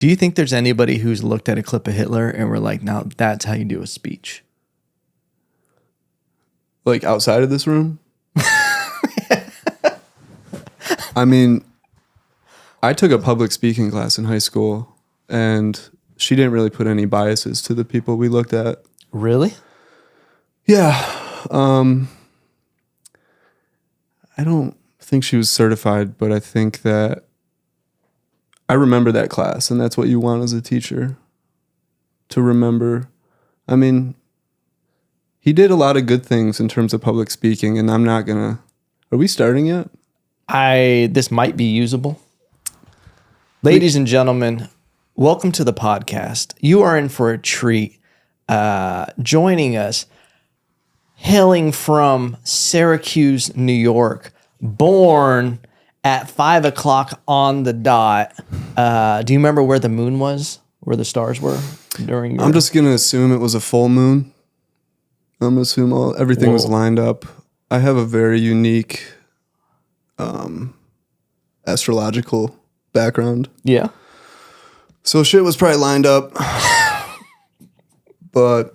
Do you think there's anybody who's looked at a clip of Hitler and we're like, now that's how you do a speech? Like outside of this room? I mean, I took a public speaking class in high school, and she didn't really put any biases to the people we looked at. Really? Yeah. I don't think she was certified, but I think that I remember that class, and that's what you want as a teacher, to remember. I mean, he did a lot of good things in terms of public speaking, and I'm not going to... Are we starting yet? This might be usable. Ladies and gentlemen, welcome to the podcast. You are in for a treat. Joining us, hailing from Syracuse, New York, born at 5 o'clock on the dot. Do you remember where the moon was? Where the stars were during your... I'm just going to assume it was a full moon. I'm going to assume everything was lined up. I have a very unique astrological background. Yeah. So shit was probably lined up. But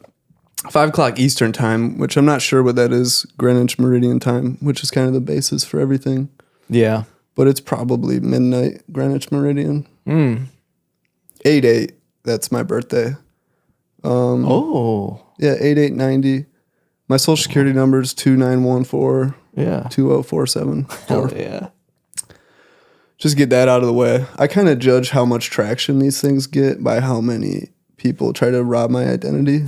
5 o'clock Eastern time, which I'm not sure what that is, Greenwich Meridian time, which is kind of the basis for everything. Yeah. But it's probably midnight Greenwich Meridian. 8/8. That's my birthday. Yeah, 8890. My social security number is 2914. Yeah. 2047. Hell yeah. Just get that out of the way. I kind of judge how much traction these things get by how many people try to rob my identity.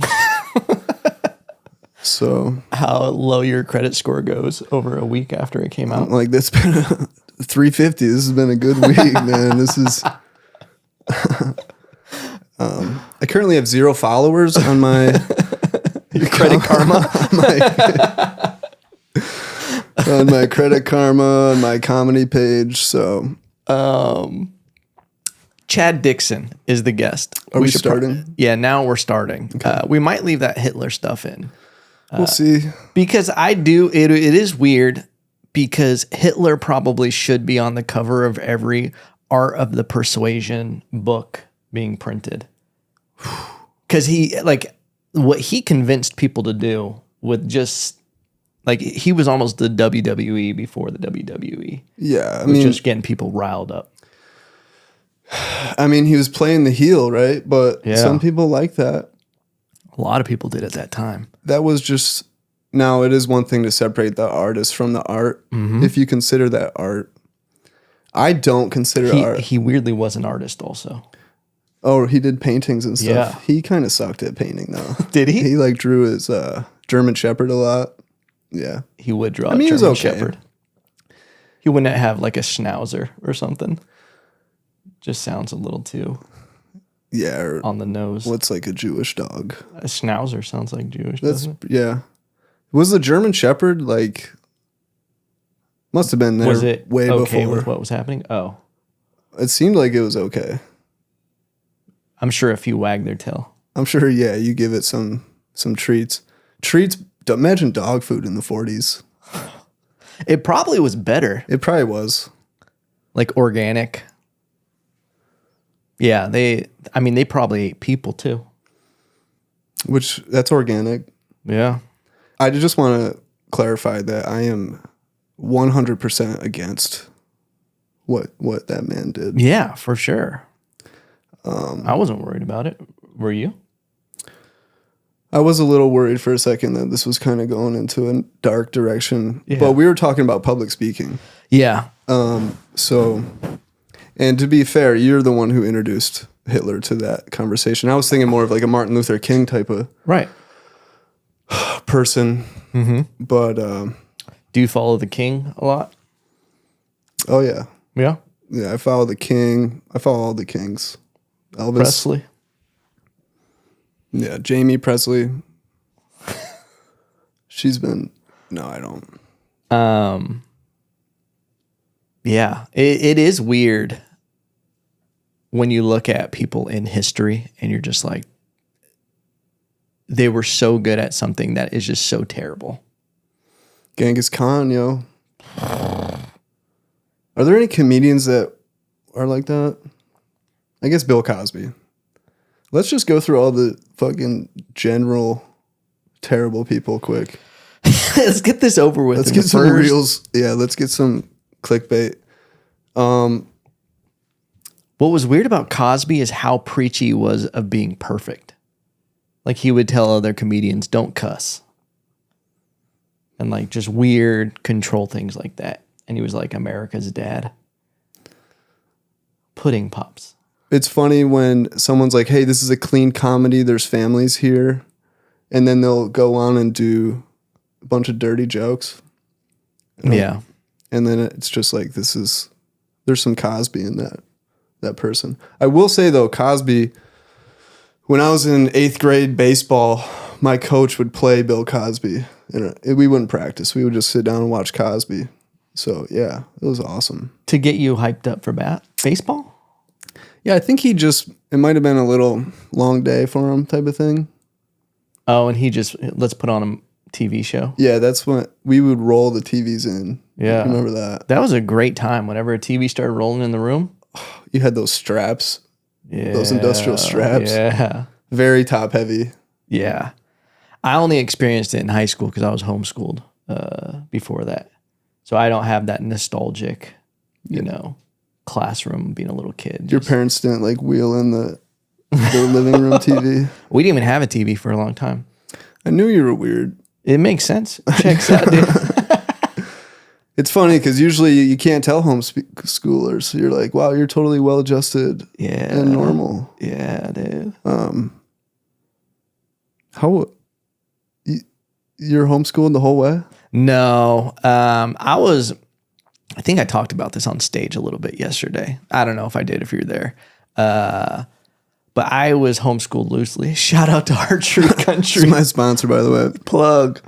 So how low your credit score goes over a week after it came out. Like, that's been 350. This has been a good week, man. This is... I currently have 0 followers on my... Your Credit Karma? on my Credit Karma, on my comedy page, so... Chad Dixon is the guest. Are we starting? Yeah, now we're starting. Okay. We might leave that Hitler stuff in. We'll see. Because it is weird, because Hitler probably should be on the cover of every Art of the Persuasion book being printed. Because what he convinced people to do with just, he was almost the WWE before the WWE. Yeah, I mean, just getting people riled up. I mean, he was playing the heel, right? But some people like that. A lot of people did at that time. That was just... Now, it is one thing to separate the artist from the art, if you consider that art. I don't consider art. He weirdly was an artist also. Oh, he did paintings and stuff. Yeah. He kind of sucked at painting, though. Did he? He drew his German Shepherd a lot. Yeah. He would draw a German Shepherd. He wouldn't have a schnauzer or something. Just sounds a little too on the nose. What's a Jewish dog? A schnauzer sounds like Jewish, doesn't it? Yeah. Was the German Shepherd must have been there was it way okay before. With what was happening? Oh. It seemed like it was okay. I'm sure if you wag their tail. I'm sure, yeah, you give it some treats. Imagine dog food in the 40s. It probably was better. It probably was. Organic. Yeah, they probably ate people too. That's organic. Yeah. I just want to clarify that I am 100% against what that man did. Yeah, for sure. I wasn't worried about it. Were you? I was a little worried for a second that this was kind of going into a dark direction. Yeah. But we were talking about public speaking. Yeah. So, and to be fair, you're the one who introduced Hitler to that conversation. I was thinking more of a Martin Luther King type of person. Mm-hmm. But do you follow the King a lot? Oh yeah. Yeah. Yeah, I follow the King. I follow all the Kings. Elvis Presley. Yeah, Jamie Presley. She's been... No, I don't. Yeah, it is weird when you look at people in history and you're just like, they were so good at something that is just so terrible. Genghis Khan, yo. Are there any comedians that are like that? I guess Bill Cosby. Let's just go through all the fucking general terrible people quick. Let's get this over with. Let's get some reels. Yeah, let's get some clickbait. What was weird about Cosby is how preachy he was of being perfect. Like he would tell other comedians, don't cuss. And like just weird control things like that. And he was like America's dad. Pudding pops. It's funny when someone's like, hey, this is a clean comedy. There's families here. And then they'll go on and do a bunch of dirty jokes. Yeah. And then it's just like, there's some Cosby in that person. I will say though, Cosby, when I was in 8th grade baseball, my coach would play Bill Cosby. And we wouldn't practice. We would just sit down and watch Cosby. So yeah, it was awesome. To get you hyped up for baseball? Yeah, I think it might have been a little long day for him type of thing. Oh, and he just, let's put on a TV show. Yeah, that's when we would roll the TVs in. Yeah. I remember that. That was a great time. Whenever a TV started rolling in the room. You had those straps. Yeah. Those industrial straps. Yeah. Very top heavy. Yeah. I only experienced it in high school because I was homeschooled before that. So I don't have that nostalgic, classroom being a little kid. Your parents didn't like wheel in the living room TV? We didn't even have a TV for a long time. I knew you were weird. It makes sense. Checks out, dude. It's funny because usually you can't tell homeschoolers. So you're like, wow, you're totally well-adjusted and normal. Yeah, dude. You're homeschooled the whole way? No. I think I talked about this on stage a little bit yesterday. I don't know if I did, if you're there. But I was homeschooled loosely. Shout out to Archery Country. It's my sponsor, by the way. Plug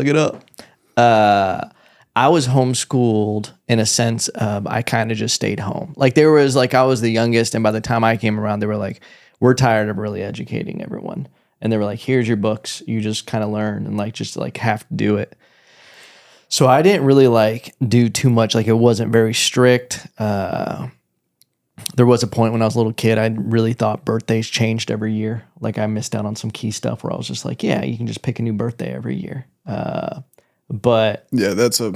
it up. I was homeschooled in a sense of I kind of just stayed home. Like there was like, I was the youngest. And by the time I came around, they were like, we're tired of really educating everyone. And they were like, here's your books. You just kind of learn and like, just like have to do it. So I didn't really like do too much. Like it wasn't very strict. There was a point when I was a little kid, I really thought birthdays changed every year. Like I missed out on some key stuff where I was just like, yeah, you can just pick a new birthday every year. But yeah, that's a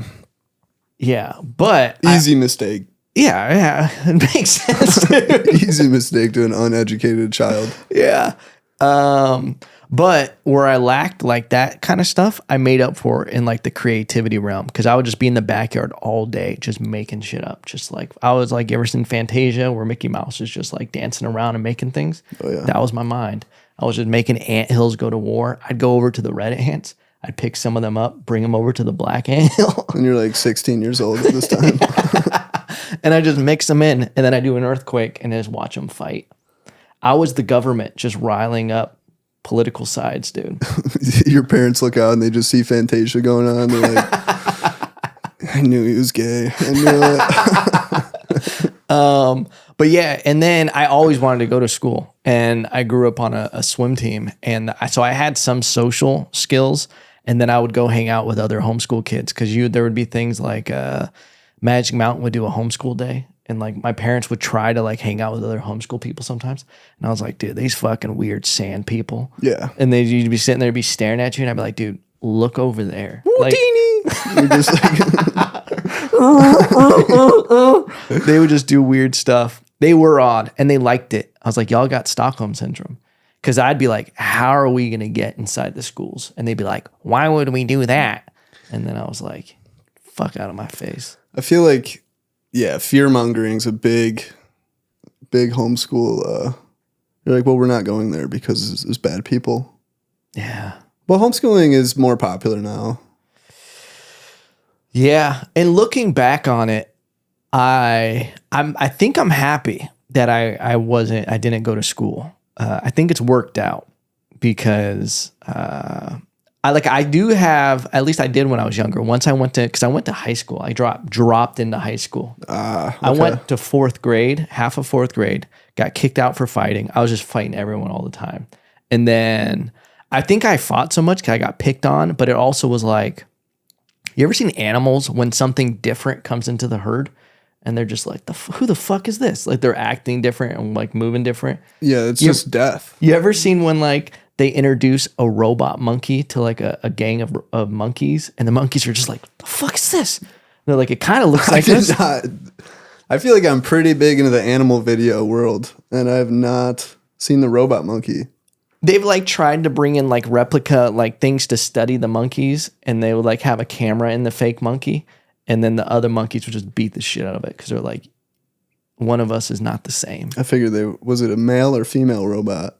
easy mistake. Yeah, it makes sense. Dude. Easy mistake to an uneducated child. Yeah. But where I lacked like that kind of stuff, I made up for in like the creativity realm because I would just be in the backyard all day just making shit up. Just like I was like, you ever seen Fantasia where Mickey Mouse is just like dancing around and making things? Oh, yeah. That was my mind. I was just making anthills go to war. I'd go over to the red ants. I'd pick some of them up, bring them over to the black anthill. And you're like 16 years old at this time. And I just mix them in and then I do an earthquake and just watch them fight. I was the government just riling up political sides, dude. Your parents look out and they just see Fantasia going on. They're like, I knew he was gay. I knew it. But yeah, and then I always wanted to go to school, and I grew up on a swim team, and so I had some social skills, and then I would go hang out with other homeschool kids because there would be things like Magic Mountain would do a homeschool day. And like my parents would try to like hang out with other homeschool people sometimes. And I was like, dude, these fucking weird sand people. Yeah. And you'd be sitting there, be staring at you. And I'd be like, dude, look over there. Like, you're just like, they would just do weird stuff. They were odd and they liked it. I was like, y'all got Stockholm syndrome. Cause I'd be like, how are we going to get inside the schools? And they'd be like, why would we do that? And then I was like, fuck out of my face. I feel like, yeah, fear mongering's a big homeschool. You're like, well, we're not going there because there's bad people. Yeah. Well, homeschooling is more popular now. Yeah. And looking back on it, I think I'm happy that I didn't go to school. I think it's worked out because I do have, at least I did when I was younger. Once I went to high school, I dropped into high school. Okay. I went to fourth grade, half of fourth grade, got kicked out for fighting. I was just fighting everyone all the time. And then I think I fought so much because I got picked on, but it also was like, you ever seen animals when something different comes into the herd and they're just like, who the fuck is this? Like they're acting different and like moving different. Yeah, it's just death. You ever seen when like they introduce a robot monkey to like a gang of monkeys, and the monkeys are just like, the fuck is this? And they're like, it kind of looks like this. I feel like I'm pretty big into the animal video world, and I have not seen the robot monkey. They've like tried to bring in like replica like things to study the monkeys, and they would like have a camera in the fake monkey, and then the other monkeys would just beat the shit out of it because they're like, one of us is not the same. I figured was it a male or female robot?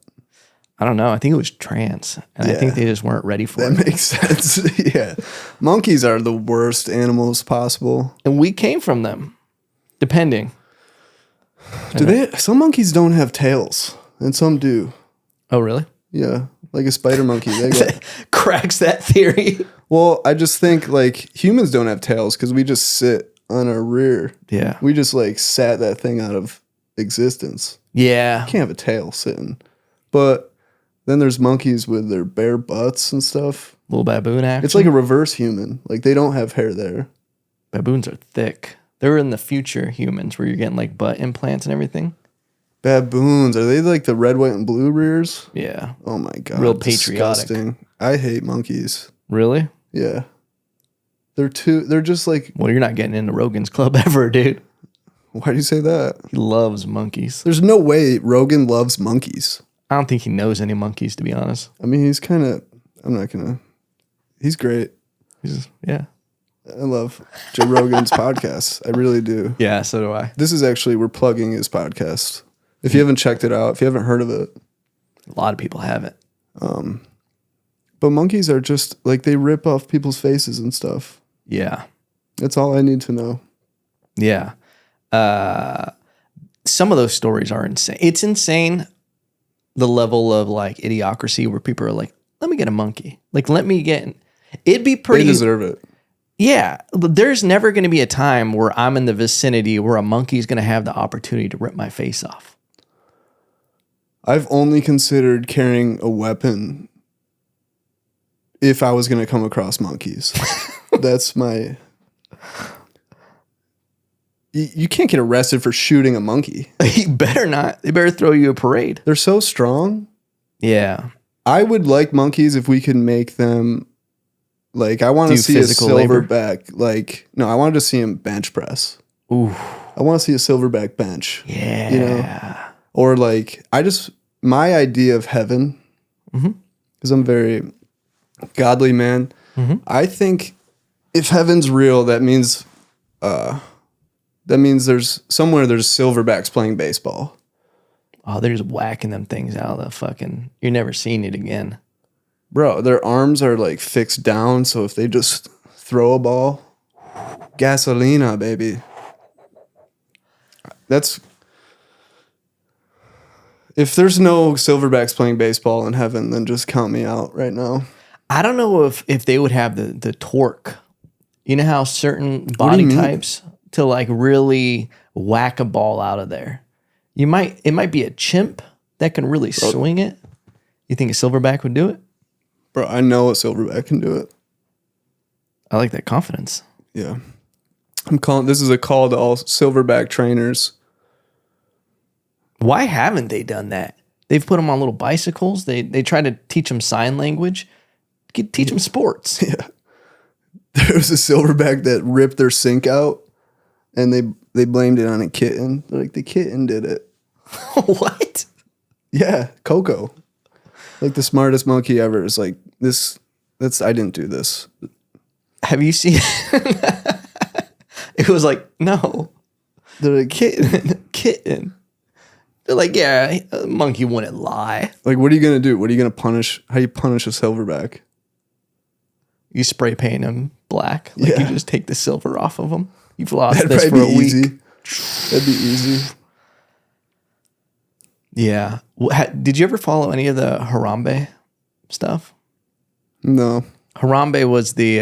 I don't know. I think it was trans, and I think they just weren't ready for it. That makes sense. Yeah, monkeys are the worst animals possible, and we came from them. Depending. Some monkeys don't have tails, and some do. Oh, really? Yeah, like a spider monkey. They got cracks that theory. Well, I just think like humans don't have tails because we just sit on our rear. Yeah. We just like sat that thing out of existence. Yeah. You can't have a tail sitting. But then there's monkeys with their bare butts and stuff. Little baboon action. It's like a reverse human. Like they don't have hair there. Baboons are thick. They're in the future humans where you're getting like butt implants and everything. Baboons, are they like the red, white, and blue rears? Yeah. Oh my God. Real patriotic. Disgusting. I hate monkeys. Really? Yeah. They're just like... Well, you're not getting into Rogan's club ever, dude. Why do you say that? He loves monkeys. There's no way Rogan loves monkeys. I don't think he knows any monkeys, to be honest. I mean, he's kind of... He's great. Yeah. I love Joe Rogan's podcast. I really do. Yeah, so do I. This is actually... We're plugging his podcast. If you haven't checked it out, if you haven't heard of it. A lot of people haven't. But monkeys are just... Like, they rip off people's faces and stuff. Yeah. That's all I need to know. Yeah. Some of those stories are insane. It's insane the level of like idiocracy where people are like, let me get a monkey. Like, let me get... It'd be pretty... They deserve it. Yeah. There's never going to be a time where I'm in the vicinity where a monkey's going to have the opportunity to rip my face off. I've only considered carrying a weapon if I was going to come across monkeys. That's my... You can't get arrested for shooting a monkey. You better not. They better throw you a parade. They're so strong. Yeah. I would like monkeys if we could make them... Like, I want to see a silverback. Like, no, I wanted to see him bench press. Ooh. I want to see a silverback bench. Yeah. You know? Or like, my idea of heaven, because I'm very godly man, I think if heaven's real, that means there's silverbacks playing baseball. Oh, they're just whacking them things out of the fucking... You're never seeing it again. Bro, their arms are like fixed down, so if they just throw a ball, gasolina, baby. That's... If there's no silverbacks playing baseball in heaven, then just count me out right now. I don't know if they would have the torque. You know how certain body types to like really whack a ball out of there. It might be a chimp that can really swing it. You think a silverback would do it? Bro, I know a silverback can do it. I like that confidence. Yeah. This is a call to all silverback trainers. Why haven't they done that? They've put them on little bicycles. They try to teach them sign language. Teach them sports. Yeah. There was a silverback that ripped their sink out, and they blamed it on a kitten. They're like, the kitten did it. What? Yeah, Coco. Like the smartest monkey ever is like, I didn't do this. Have you seen it? Was like, no. They're like, kitten. They're like, yeah, a monkey wouldn't lie. Like, what are you going to do? What are you going to punish? How do you punish a silverback? You spray paint them black. Like you just take the silver off of them. You've lost That'd this for a week. Easy. That'd be easy. Yeah. Did you ever follow any of the Harambe stuff? No. Harambe was the,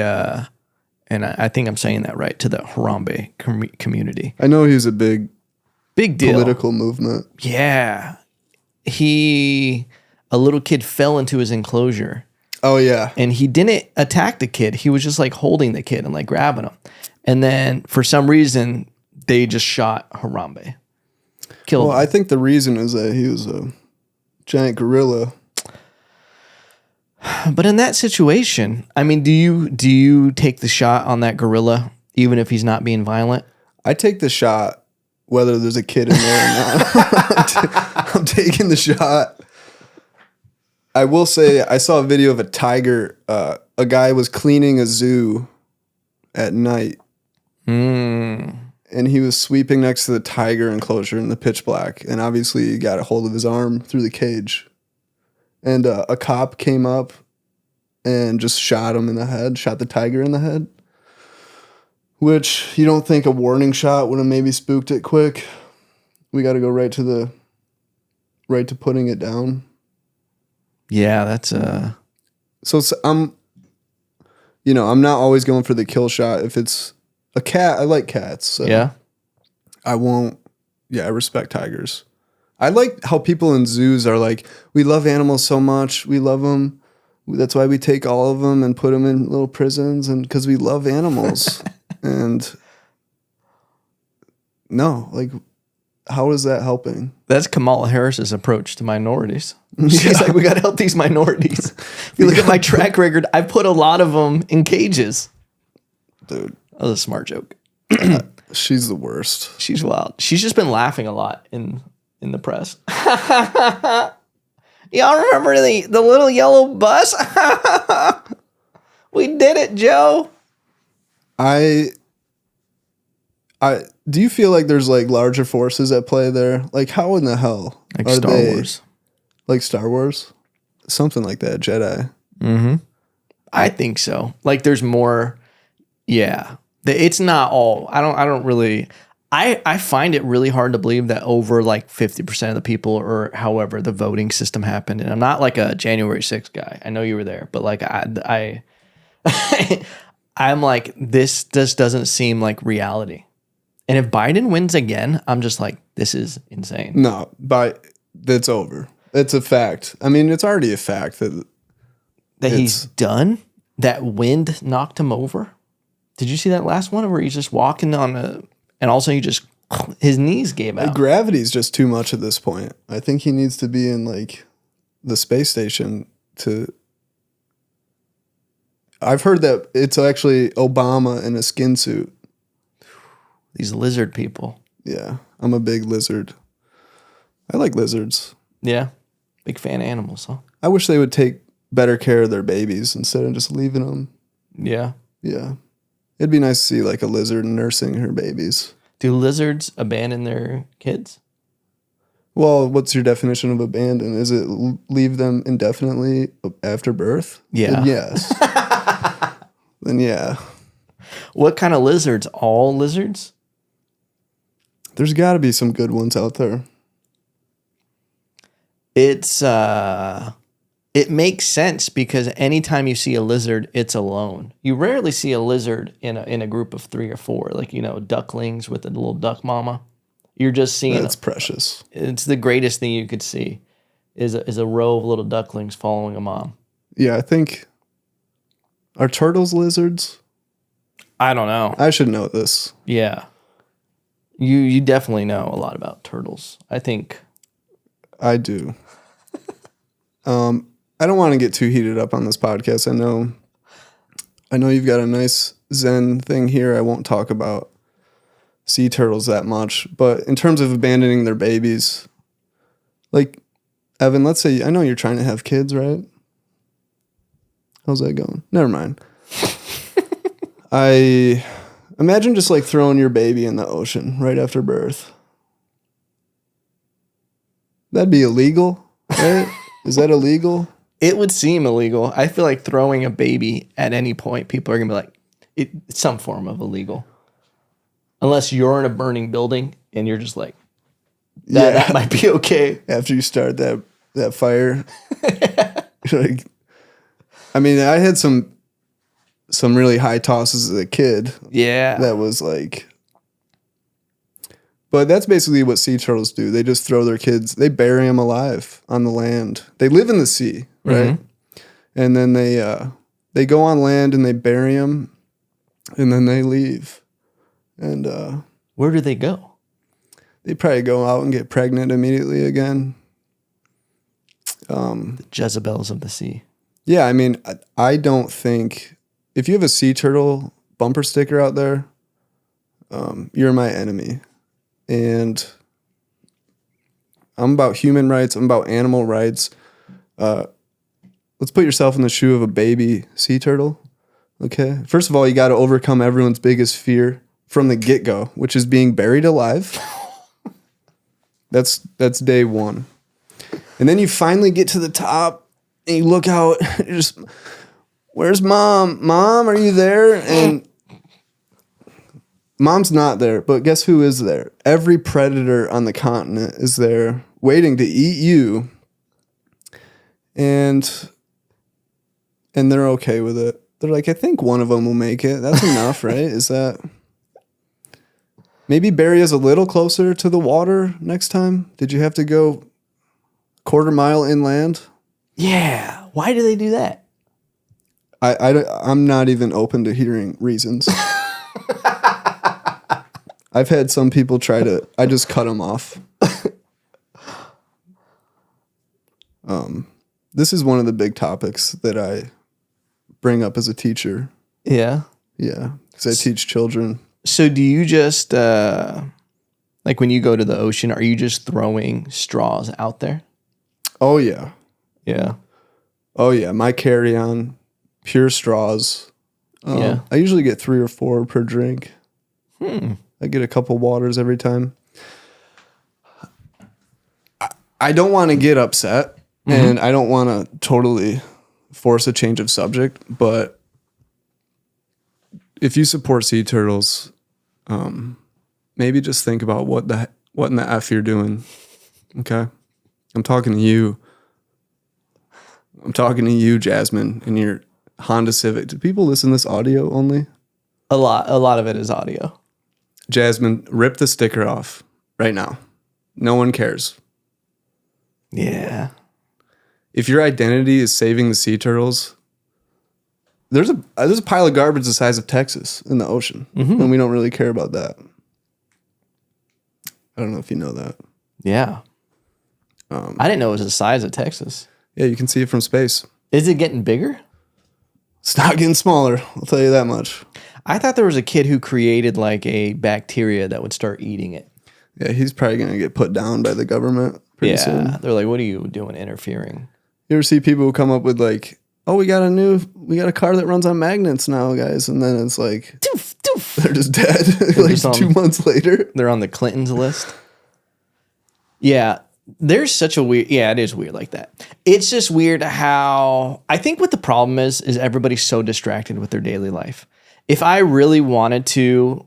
and I think I'm saying that right, to the Harambe community. I know he was a big deal. Political movement. Yeah. A little kid fell into his enclosure. Oh, yeah. And he didn't attack the kid. He was just like holding the kid and like grabbing him. And then for some reason, they just shot Harambe. Killed him. I think the reason is that he was a giant gorilla. But in that situation, I mean, do you take the shot on that gorilla even if he's not being violent? I take the shot whether there's a kid in there or not. I'm taking the shot. I will say I saw a video of a tiger. A guy was cleaning a zoo at night. And he was sweeping next to the tiger enclosure in the pitch black. And obviously he got a hold of his arm through the cage. And a cop came up and just shot him in the head, shot the tiger in the head. Which you don't think a warning shot would have maybe spooked it quick. We got to go right to putting it down. Yeah, that's So I'm not always going for the kill shot. If it's a cat, I like cats. So yeah. I won't. Yeah, I respect tigers. I like how people in zoos are like, we love animals so much. We love them. That's why we take all of them and put them in little prisons, and because we love animals. And no, like, how is that helping? That's Kamala Harris's approach to minorities. She's like, we got to help these minorities. If you look at my track record, I put a lot of them in cages. Dude. That was a smart joke. She's the worst. She's wild. She's just been laughing a lot in the press. Y'all remember the little yellow bus? We did it, Joe. Do you feel like there's like larger forces at play there? Like how in the hell like Star Wars? Like Star Wars? Something like that, Jedi. Mm-hmm. I think so. Like there's more. Yeah. It's not all. I don't really. I find it really hard to believe that over like 50% of the people, or however the voting system happened. And I'm not like a January 6th guy. I know you were there, but like I'm like, this just doesn't seem like reality. And if Biden wins again, I'm just like, this is insane. No, but that's over. It's a fact. I mean, it's already a fact that he's done. That wind knocked him over. Did you see that last one where he's just walking and also his knees gave out? Gravity's just too much at this point. I think he needs to be in like the space station to. I've heard that it's actually Obama in a skin suit. These lizard people. Yeah, I'm a big lizard. I like lizards. Yeah, big fan of animals, huh? I wish they would take better care of their babies instead of just leaving them. Yeah. Yeah. It'd be nice to see like a lizard nursing her babies. Do lizards abandon their kids? Well, what's your definition of abandon? Is it leave them indefinitely after birth? Yeah. Then yes. Then yeah. What kind of lizards? All lizards? There's got to be some good ones out there. It makes sense because anytime you see a lizard, it's alone. You rarely see a lizard in a group of 3 or 4, like, ducklings with a little duck mama. You're just seeing. That's precious. It's the greatest thing you could see is a row of little ducklings following a mom. Yeah, I think. Are turtles lizards? I don't know. I should know this. Yeah. You definitely know a lot about turtles. I think. I do. I don't want to get too heated up on this podcast. I know you've got a nice Zen thing here. I won't talk about sea turtles that much, but in terms of abandoning their babies, like Evan, let's say, I know you're trying to have kids, right? How's that going? Never mind. I imagine just like throwing your baby in the ocean right after birth. That'd be illegal, right? Is that illegal? It would seem illegal. I feel like throwing a baby at any point, people are going to be like, it's some form of illegal. Unless you're in a burning building and you're just like, that might be okay. After you start that fire. Like, I mean, I had some really high tosses as a kid. Yeah. That was like... But that's basically what sea turtles do. They just throw their kids, they bury them alive on the land. They live in the sea, right? Mm-hmm. And then they go on land and they bury them, and then they leave. And Where do they go? They probably go out and get pregnant immediately again. The Jezebels of the sea. Yeah, I mean, I don't think if you have a sea turtle bumper sticker out there, you're my enemy. And I'm about human rights. I'm about animal rights. Let's put yourself in the shoe of a baby sea turtle. Okay. First of all, you got to overcome everyone's biggest fear from the get-go, which is being buried alive. That's day one. And then you finally get to the top and you look out, you're just, where's mom? Mom, are you there? And mom's not there, but guess who is there? Every predator on the continent is there waiting to eat you. And they're okay with it. They're like, I think one of them will make it. That's enough, right? Is that... Maybe bury us a little closer to the water next time? Did you have to go quarter mile inland? Yeah. Why do they do that? I'm not even open to hearing reasons. I've had some people I just cut them off. This is one of the big topics that I bring up as a teacher. Yeah. Yeah, because I teach children. So do you just, like when you go to the ocean, are you just throwing straws out there? Oh, yeah. Yeah. Oh, yeah. My carry-on, pure straws. Yeah. I usually get 3 or 4 per drink. I get a couple waters every time. I don't want to get upset, and I don't want to totally force a change of subject, but if you support sea turtles, maybe just think about what in the F you're doing. Okay? I'm talking to you. I'm talking to you, Jasmine, in your Honda Civic. Do people listen to this audio only? A lot of it is audio. Jasmine, rip the sticker off right now. No one cares. Yeah. If your identity is saving the sea turtles, there's a pile of garbage the size of Texas in the ocean, and we don't really care about that. I don't know if you know that. Yeah. I didn't know it was the size of Texas. Yeah, you can see it from space. Is it getting bigger? It's not getting smaller, I'll tell you that much. I thought there was a kid who created like a bacteria that would start eating it. Yeah, he's probably going to get put down by the government pretty soon. They're like, what are you doing interfering? You ever see people who come up with like, oh, we got a car that runs on magnets now, guys. And then it's like, Doof, doof. they're just dead like 2 months later. They're on the Clintons list. Yeah. There's such a weird, it is weird like that. It's just weird how, I think what the problem is everybody's so distracted with their daily life. If I really wanted to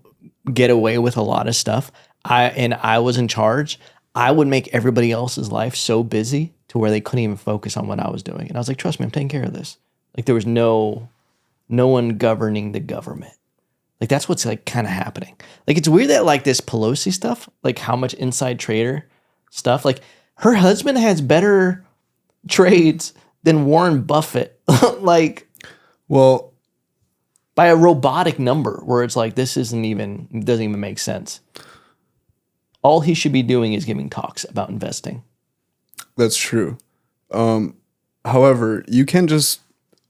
get away with a lot of stuff, I was in charge, I would make everybody else's life so busy to where they couldn't even focus on what I was doing. And I was like, trust me, I'm taking care of this. Like there was no one governing the government. Like that's what's like kind of happening. Like it's weird that like this Pelosi stuff, like how much inside trader stuff, like her husband has better trades than Warren Buffett. Like, well, by a robotic number where it's like, this doesn't even make sense. All he should be doing is giving talks about investing. That's true. However, you can just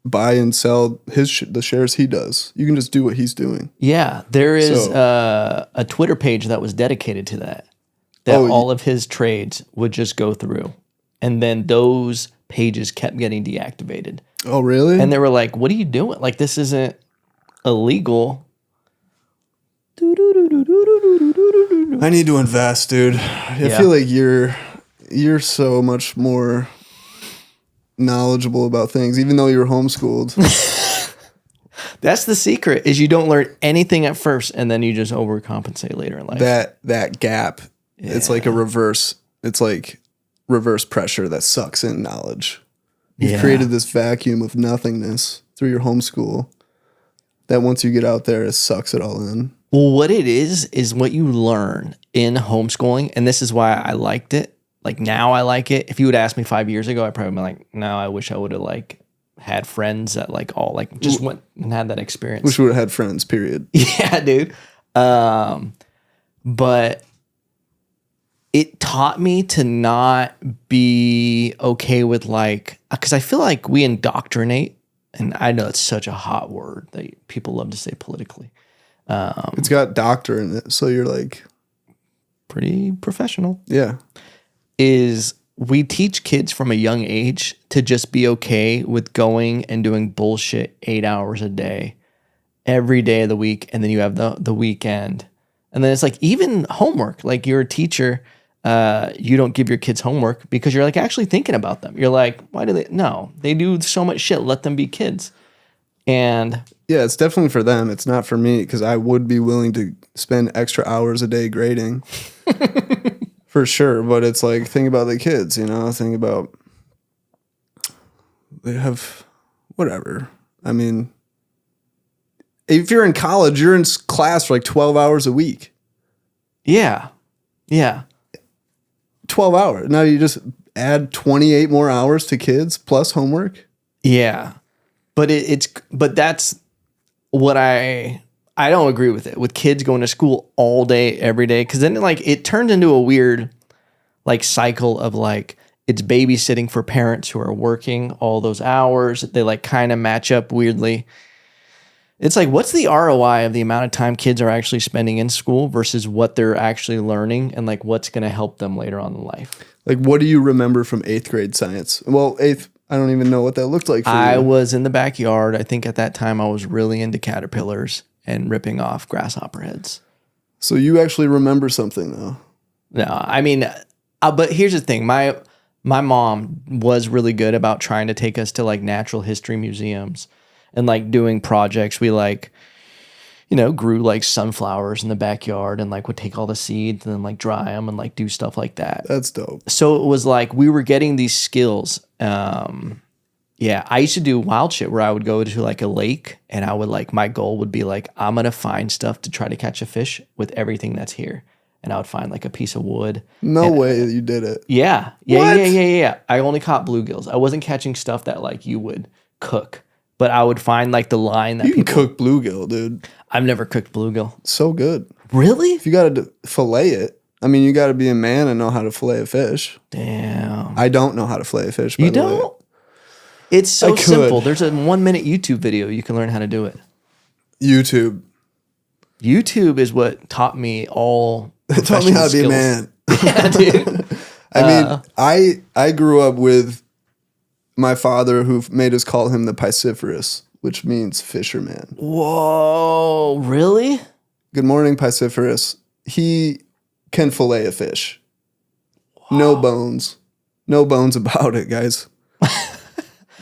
buy and sell the shares he does. You can just do what he's doing. Yeah, there is a Twitter page that was dedicated to that. All of his trades would just go through. And then those pages kept getting deactivated. Oh, really? And they were like, what are you doing? Like, this isn't illegal. I need to invest, dude. I feel like you're so much more knowledgeable about things, even though you're homeschooled. That's the secret, is you don't learn anything at first, and then you just overcompensate later in life. That gap, it's like it's like reverse pressure that sucks in knowledge. You've created this vacuum of nothingness through your homeschool that once you get out there, it sucks it all in. Well, what it is what you learn in homeschooling, and this is why I liked it. Like now I like it. If you would ask me 5 years ago, I'd probably be like, no, I wish I would have like had friends that like all like just went and had that experience. Wish we would have had friends, period. Yeah, dude. but it taught me to not be okay with like, because I feel like we indoctrinate, and I know it's such a hot word that people love to say politically. It's got doctor in it, so you're like pretty professional. Yeah. Is we teach kids from a young age to just be okay with going and doing bullshit 8 hours a day, every day of the week, and then you have the weekend. And then it's like even homework, like you're a teacher, you don't give your kids homework because you're like actually thinking about them. You're like, why do they? No, they do so much shit. Let them be kids. And yeah, it's definitely for them. It's not for me because I would be willing to spend extra hours a day grading for sure. But it's like, think about the kids, you know, think about they have whatever. I mean, if you're in college, you're in class for like 12 hours a week. Yeah. Yeah. 12 hours. Now you just add 28 more hours to kids plus homework. Yeah. But but that's what I don't agree with it, with kids going to school all day, every day. Cause then like it turned into a weird like cycle of like, it's babysitting for parents who are working all those hours. They like kind of match up weirdly. It's like, what's the ROI of the amount of time kids are actually spending in school versus what they're actually learning and like what's going to help them later on in life? Like, what do you remember from 8th grade science? Well, 8th, I don't even know what that looked like for I you. was in the backyard. I think at that time I was really into caterpillars and ripping off grasshopper heads. So you actually remember something though? No, I mean, but here's the thing. My mom was really good about trying to take us to like natural history museums and like doing projects. We like, you know, grew like sunflowers in the backyard and like would take all the seeds and then like dry them and like do stuff like that. That's dope. So it was like we were getting these skills. Yeah, I used to do wild shit where I would go to like a lake and I would like, my goal would be like, I'm going to find stuff to try to catch a fish with everything that's here. And I would find like a piece of wood. No way you did it. Yeah. What? Yeah. I only caught bluegills. I wasn't catching stuff that like you would cook, but I would find like the line that you can cook bluegill, dude. I've never cooked bluegill. So good. Really? If you got to fillet it, I mean, you got to be a man and know how to fillet a fish. Damn. I don't know how to fillet a fish. You don't? It's so simple. There's a 1-minute YouTube video. You can learn how to do it. YouTube is what taught me all. It taught me how to be a man. Yeah, dude. I mean, I grew up with my father who made us call him the Pisciferous, which means fisherman. Whoa, really? Good morning, Pisciferous. He can fillet a fish. Whoa. No bones. No bones about it, guys.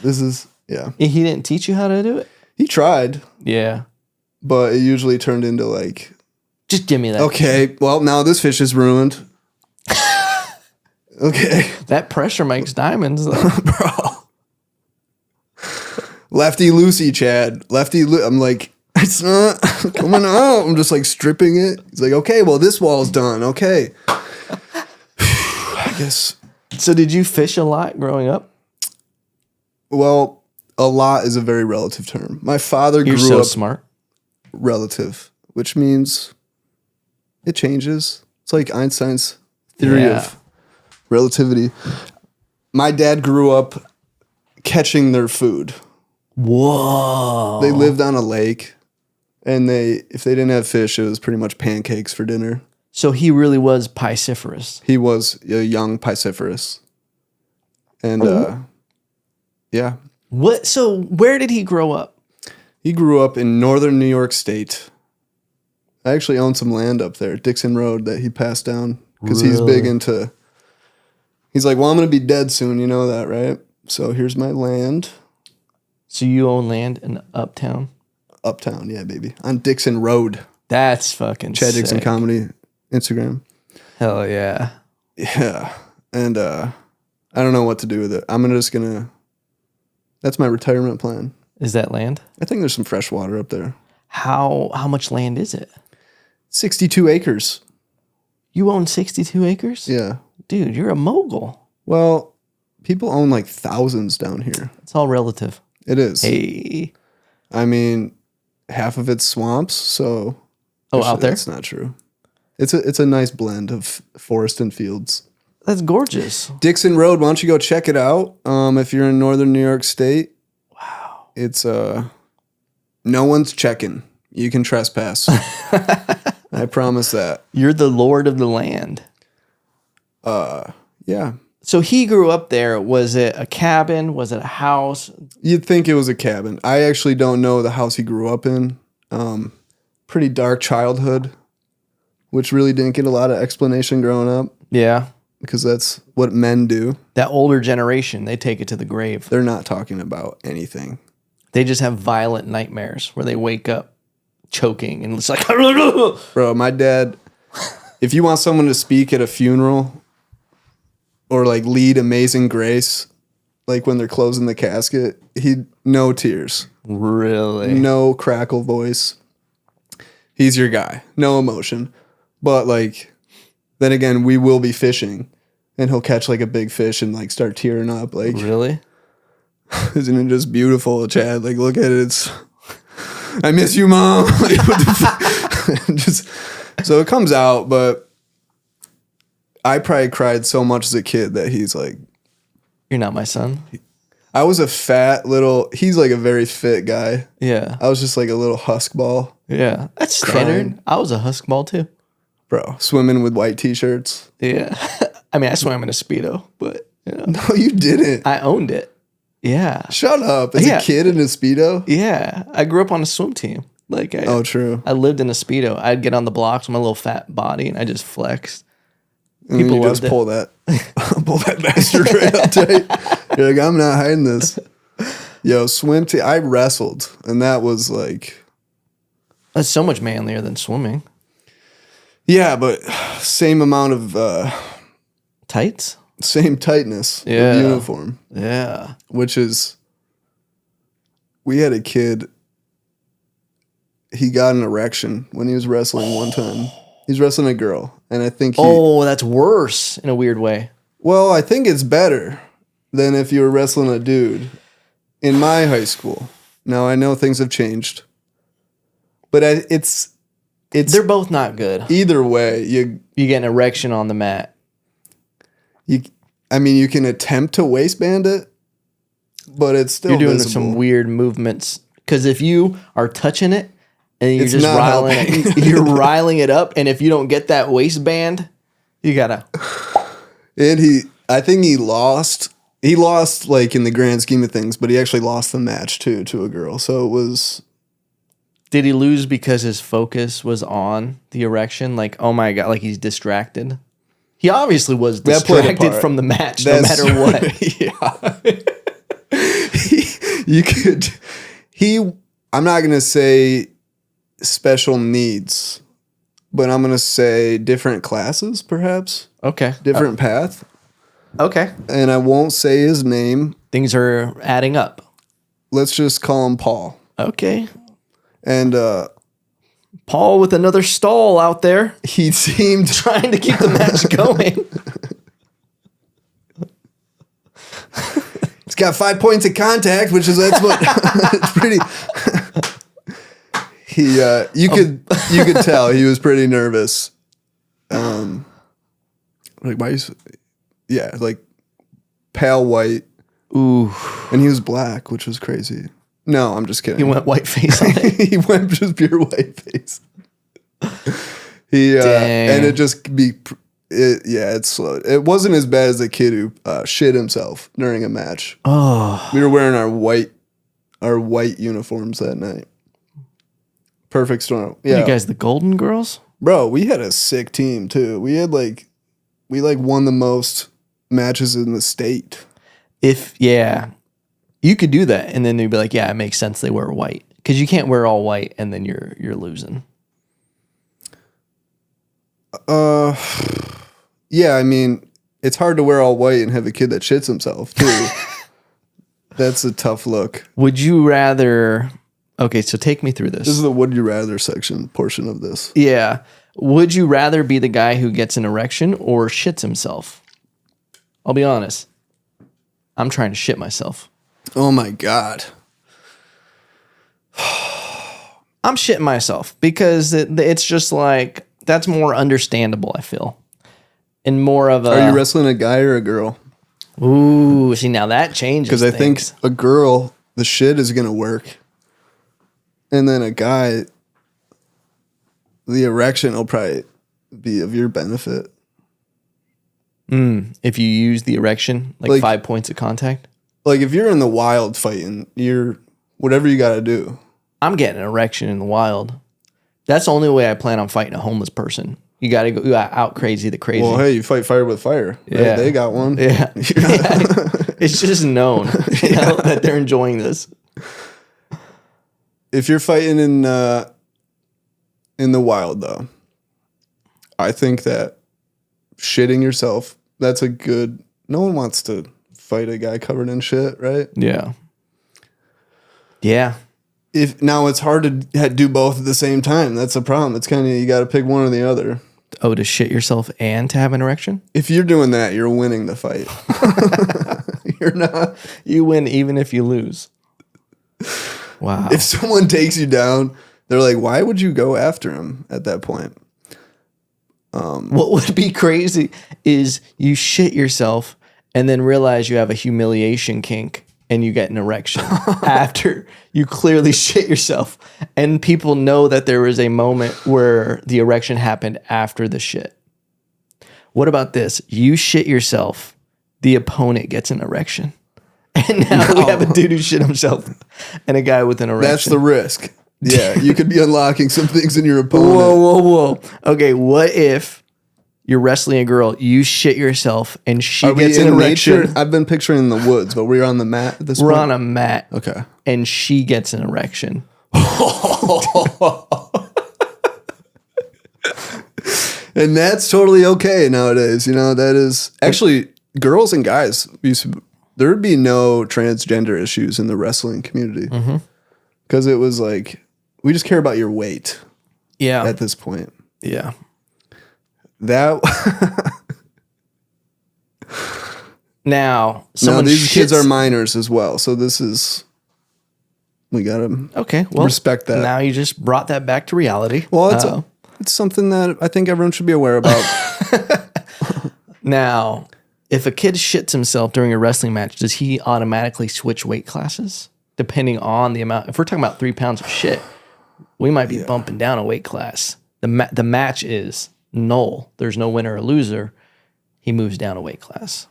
This is, yeah. He didn't teach you how to do it? He tried. Yeah. But it usually turned into like... Just give me that. Okay, well, now this fish is ruined. Okay. That pressure makes diamonds, though. Bro. Lefty loosey, Chad. I'm like, it's not coming out. I'm just like stripping it. He's like, okay, well, this wall's done. Okay. I guess. So did you fish a lot growing up? Well, a lot is a very relative term. My father You're grew so up smart. Relative, which means it changes. It's like Einstein's theory of relativity. My dad grew up catching their food. Whoa. They lived on a lake, and if they didn't have fish, it was pretty much pancakes for dinner. So he really was Pisciferous. He was a young Pisciferous. And yeah. What? So where did he grow up? He grew up in northern New York State. I actually own some land up there, Dixon Road, that he passed down because he's big into. He's like, well, I'm going to be dead soon. You know that, right? So here's my land. So you own land in Uptown? Uptown, yeah, baby. On Dixon Road. That's fucking Chad sick. Dixon Comedy, Instagram. Hell yeah. Yeah. And I don't know what to do with it. I'm just going to. That's my retirement plan. Is that land? I think there's some fresh water up there. How much land is it? 62 acres. You own 62 acres? Yeah. Dude, you're a mogul. Well, people own like thousands down here. It's all relative. It is. Hey. I mean, half of it's swamps, so... Oh, out there? That's not true. It's a nice blend of forest and fields. That's gorgeous. Dixon Road, why don't you go check it out? If you're in northern New York State. Wow. It's no one's checking. You can trespass. I promise that. You're the lord of the land. Yeah. So he grew up there. Was it a cabin? Was it a house? You'd think it was a cabin. I actually don't know the house he grew up in. Pretty dark childhood, which really didn't get a lot of explanation growing up. Yeah. Because that's what men do. That older generation, they take it to the grave. They're not talking about anything. They just have violent nightmares where they wake up choking and it's like, bro, my dad, if you want someone to speak at a funeral or like lead Amazing Grace, like when they're closing the casket, no tears. Really? No crackle voice. He's your guy. No emotion. But like, then again, we will be fishing and he'll catch like a big fish and like start tearing up. Like, really? Isn't it just beautiful, Chad? Like, look at it. I miss you, Mom. Like, what the just, so it comes out, but I probably cried so much as a kid that he's like, you're not my son. I was a fat little, he's like a very fit guy. Yeah. I was just like a little husk ball. Yeah. That's standard. Crying. I was a husk ball too. Bro, swimming with white t-shirts. Yeah. I mean, I swam in a Speedo, but you know. No, you didn't. I owned it. Yeah. Shut up. As a kid in a Speedo? Yeah. I grew up on a swim team. Like, oh, true. I lived in a Speedo. I'd get on the blocks with my little fat body and I just flexed. And people just pull that bastard right up tight. You're like, I'm not hiding this. Yo, swim team. I wrestled, and that was like, that's so much manlier than swimming. Yeah, but same amount of tights, same tightness of uniform. Yeah, which is, we had a kid. He got an erection when he was wrestling one time. He's wrestling a girl, and I think that's worse in a weird way. Well, I think it's better than if you were wrestling a dude in my high school. Now, I know things have changed, but it's they're both not good. Either way, you get an erection on the mat. You can attempt to waistband it, but it's still you're doing visible. Some weird movements because if you are touching it and you're just riling it up, and if you don't get that waistband, you gotta. And I think he lost. He lost like in the grand scheme of things, but he actually lost the match too to a girl. So it was. Did he lose because his focus was on the erection? Like, oh my God, like he's distracted? He obviously was distracted from the match no matter what. Yeah. I'm not going to say special needs, but I'm going to say different classes, perhaps. Okay. Different path. Okay. And I won't say his name. Things are adding up. Let's just call him Paul. Okay. And Paul with another stall out there. He seemed trying to keep the match going. He's got 5 points of contact, which is that's what it's pretty. You could tell he was pretty nervous. Like pale white. Ooh. And he was black, which was crazy. No, I'm just kidding. He went white face on it. He went just pure white face. And it just it's slow. It wasn't as bad as the kid who shit himself during a match. Oh. We were wearing our white uniforms that night. Perfect storm. Yeah. You guys the Golden Girls? Bro, we had a sick team too. We won the most matches in the state. You could do that, and then they'd be like, "Yeah, it makes sense. They wear white because you can't wear all white, and then you're losing." Yeah. I mean, it's hard to wear all white and have a kid that shits himself too. That's a tough look. Would you rather? Okay, so take me through this. This is the would you rather section portion of this. Yeah. Would you rather be the guy who gets an erection or shits himself? I'll be honest. I'm trying to shit myself. Oh my God. I'm shitting myself because it's just like That's more understandable, I feel. And more of a... Are you wrestling a guy or a girl? Ooh, see, now that changes Because I think things. a girl, the shit is going to work. And then a guy, the erection will probably be of your benefit. If you use the erection, like 5 points of contact. Like if you're in the wild fighting, you're whatever you got to do. I'm getting an erection in the wild. That's the only way I plan on fighting a homeless person. You got to go out crazy the crazy. Well, hey, you fight fire with fire. Right? Yeah. They got one. Yeah. It's just known that they're enjoying this. If you're fighting in the wild, though, I think that shitting yourself, that's a good... No one wants to fight a guy covered in shit, right? Yeah. Yeah. Now it's hard to do both at the same time. That's the problem. It's kind of, you got to pick one or the other. Oh, to shit yourself and to have an erection? If you're doing that, you're winning the fight. You're not. You win even if you lose. Wow. If someone takes you down, they're like, why would you go after him at that point? What would be crazy is you shit yourself and then realize you have a humiliation kink and you get an erection after you clearly shit yourself. And people know that there was a moment where the erection happened after the shit. What about this? You shit yourself, the opponent gets an erection. And now we have a dude who shit himself and a guy with an erection. That's the risk. Yeah, you could be unlocking some things in your opponent. Whoa. Okay, what if you're wrestling a girl, you shit yourself, and she gets an erection? Nature? I've been picturing in the woods, but we're on the mat at this We're point? on a mat. Okay. And she gets an erection. And that's totally okay nowadays. You know, that is... Actually, girls and guys, there would be no transgender issues in the wrestling community. Because it was like... We just care about your weight. Yeah. At this point. Yeah. That now these kids are minors as well. So this is we gotta respect that. Now you just brought that back to reality. Well, it's something that I think everyone should be aware about. Now, if a kid shits himself during a wrestling match, does he automatically switch weight classes depending on the amount? If we're talking about 3 pounds of shit, we might be bumping down a weight class. The match is null. There's no winner or loser. He moves down a weight class.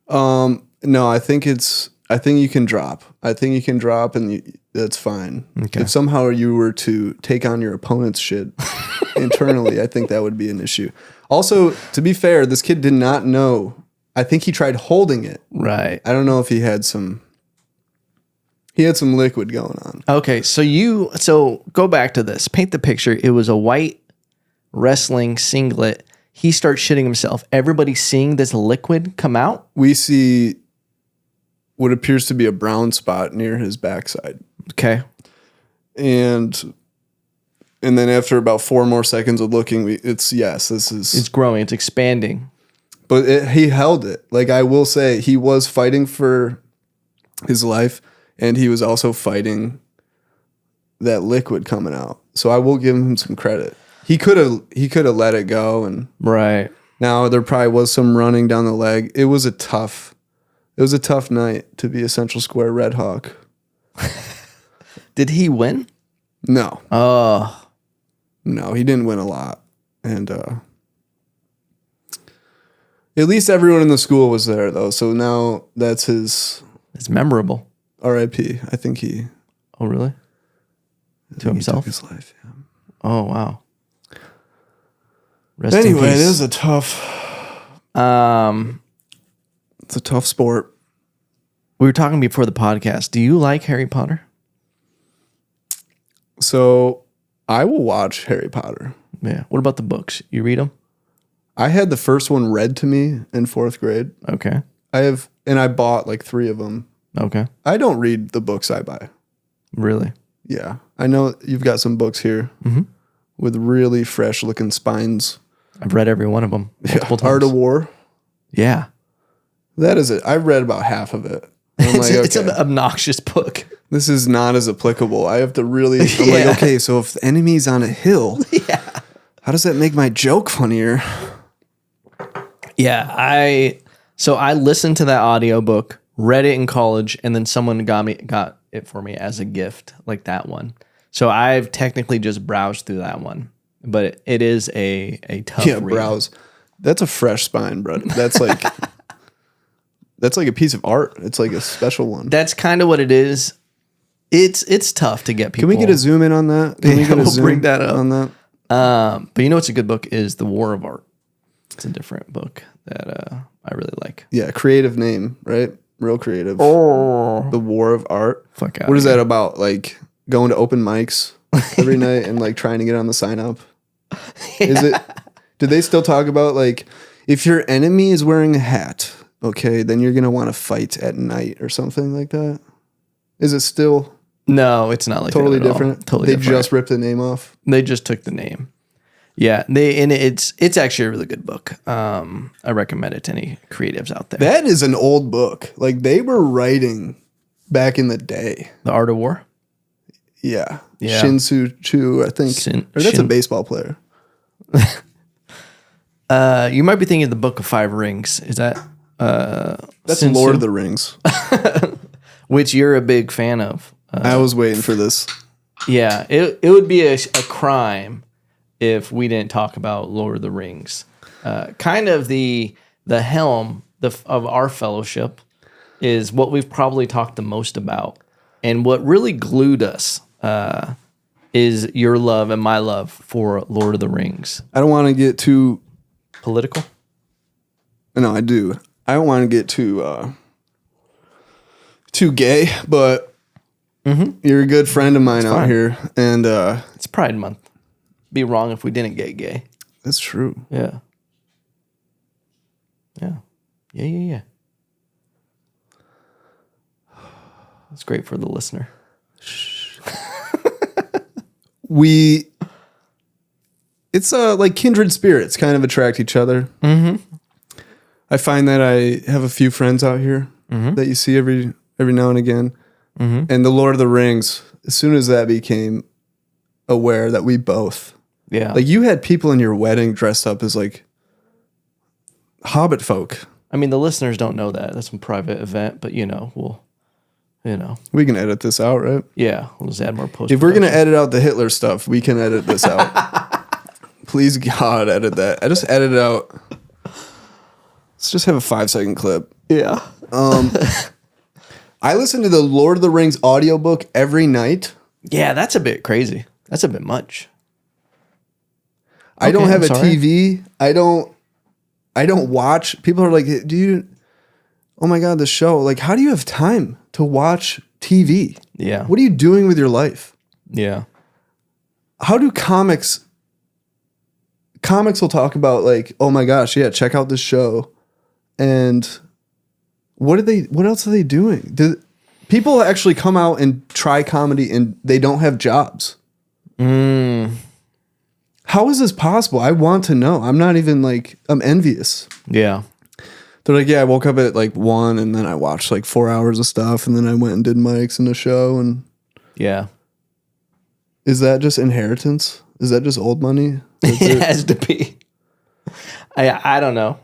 No, I think you can drop. I think you can drop, and that's fine. Okay. If somehow you were to take on your opponent's shit internally, I think that would be an issue. Also, to be fair, this kid did not know. I think he tried holding it. Right. I don't know if he had some liquid going on. Okay, so go back to this. Paint the picture. It was a white wrestling singlet. He starts shitting himself. Everybody's seeing this liquid come out. We see what appears to be a brown spot near his backside. Okay. And then after about 4 more seconds of looking, it's growing. It's expanding. But he held it. Like, I will say, he was fighting for his life, and he was also fighting that liquid coming out. So I will give him some credit. He could have let it go, and right now there probably was some running down the leg. It was a tough night to be a Central Square Red Hawk. Did he win? No. Oh. No, he didn't win a lot. And at least everyone in the school was there, though. So now that's his... It's memorable. R.I.P. I think he... Oh, really? To himself? He took his life, yeah. Oh, wow. Anyway, it is a tough... it's a tough sport. We were talking before the podcast. Do you like Harry Potter? So I will watch Harry Potter. Yeah. What about the books? You read them? I had the first one read to me in 4th grade. Okay. I bought like 3 of them. Okay. I don't read the books I buy. Really? Yeah. I know you've got some books here with really fresh looking spines. I've read every one of them multiple times. Art of War. Yeah. That is it. I've read about half of it. It's an obnoxious book. This is not as applicable. I have to really, I'm like, okay, so if the enemy's on a hill, How does that make my joke funnier? Yeah, I listened to that audiobook, read it in college, and then someone got it for me as a gift, like that one. So I've technically just browsed through that one, but it is a tough read. Browse. That's a fresh spine, bro. That's like that's like a piece of art. It's like a special one. That's kind of what it is. It's tough to get people. Can we get a zoom in on that? Can we get a we'll zoom bring that up on that? But you know what's a good book is The War of Art. It's a different book that I really like. Yeah, creative name, right? Real creative. Oh, The War of Art. fuck out. What is that about? Like going to open mics every night and like trying to get on the sign up? Is it? Do they still talk about like if your enemy is wearing a hat, okay, then you're gonna want to fight at night or something like that? Is it still No, it's not like totally that at all. different? Totally They different. just ripped the name off. They just took the name. Yeah, it's actually a really good book. I recommend it to any creatives out there. That is an old book. Like they were writing back in the day. The Art of War. Yeah. Yeah. Shin Tzu Chu, I think. Or that's a baseball player. You might be thinking of the Book of Five Rings. Is that That's Sun Lord Tzu? of the Rings. Which you're a big fan of. I was waiting for this. Yeah, it would be a crime if we didn't talk about Lord of the Rings. Kind of the helm of our fellowship is what we've probably talked the most about. And what really glued us is your love and my love for Lord of the Rings. I don't want to get too Political? No, I do. I don't want to get too gay, but you're a good friend of mine out fine. here, and It's Pride Month. Be wrong if we didn't get gay. that's true. Yeah. Yeah. It's great for the listener. It's like kindred spirits kind of attract each other. Mm-hmm. I find that I have a few friends out here that you see every now and again. Mm-hmm. And the Lord of the Rings, as soon as that became aware that we both, like you had people in your wedding dressed up as like Hobbit folk. I mean, the listeners don't know that. That's a private event, but We can edit this out, right? yeah, we'll just add more post. If we're going to edit out the Hitler stuff, we can edit this out. Please, God, edit that. I just edited out. Let's just have a 5-second clip. Yeah. I listen to the Lord of the Rings audiobook every night. Yeah, that's a bit crazy. That's a bit much. I don't Okay, have I'm a sorry. TV. I don't watch. People are like, oh my God, the show. Like, how do you have time to watch TV? Yeah. What are you doing with your life? Yeah. How do comics will talk about like, oh my gosh, yeah, check out this show. And what else are they doing? Do people actually come out and try comedy and they don't have jobs? How is this possible? I want to know. I'm not even like, I'm envious. Yeah. They're like, yeah, I woke up at like 1 and then I watched like 4 hours of stuff and then I went and did mics and a show. And Yeah. is that just inheritance? Is that just old money? It has to be. I don't know.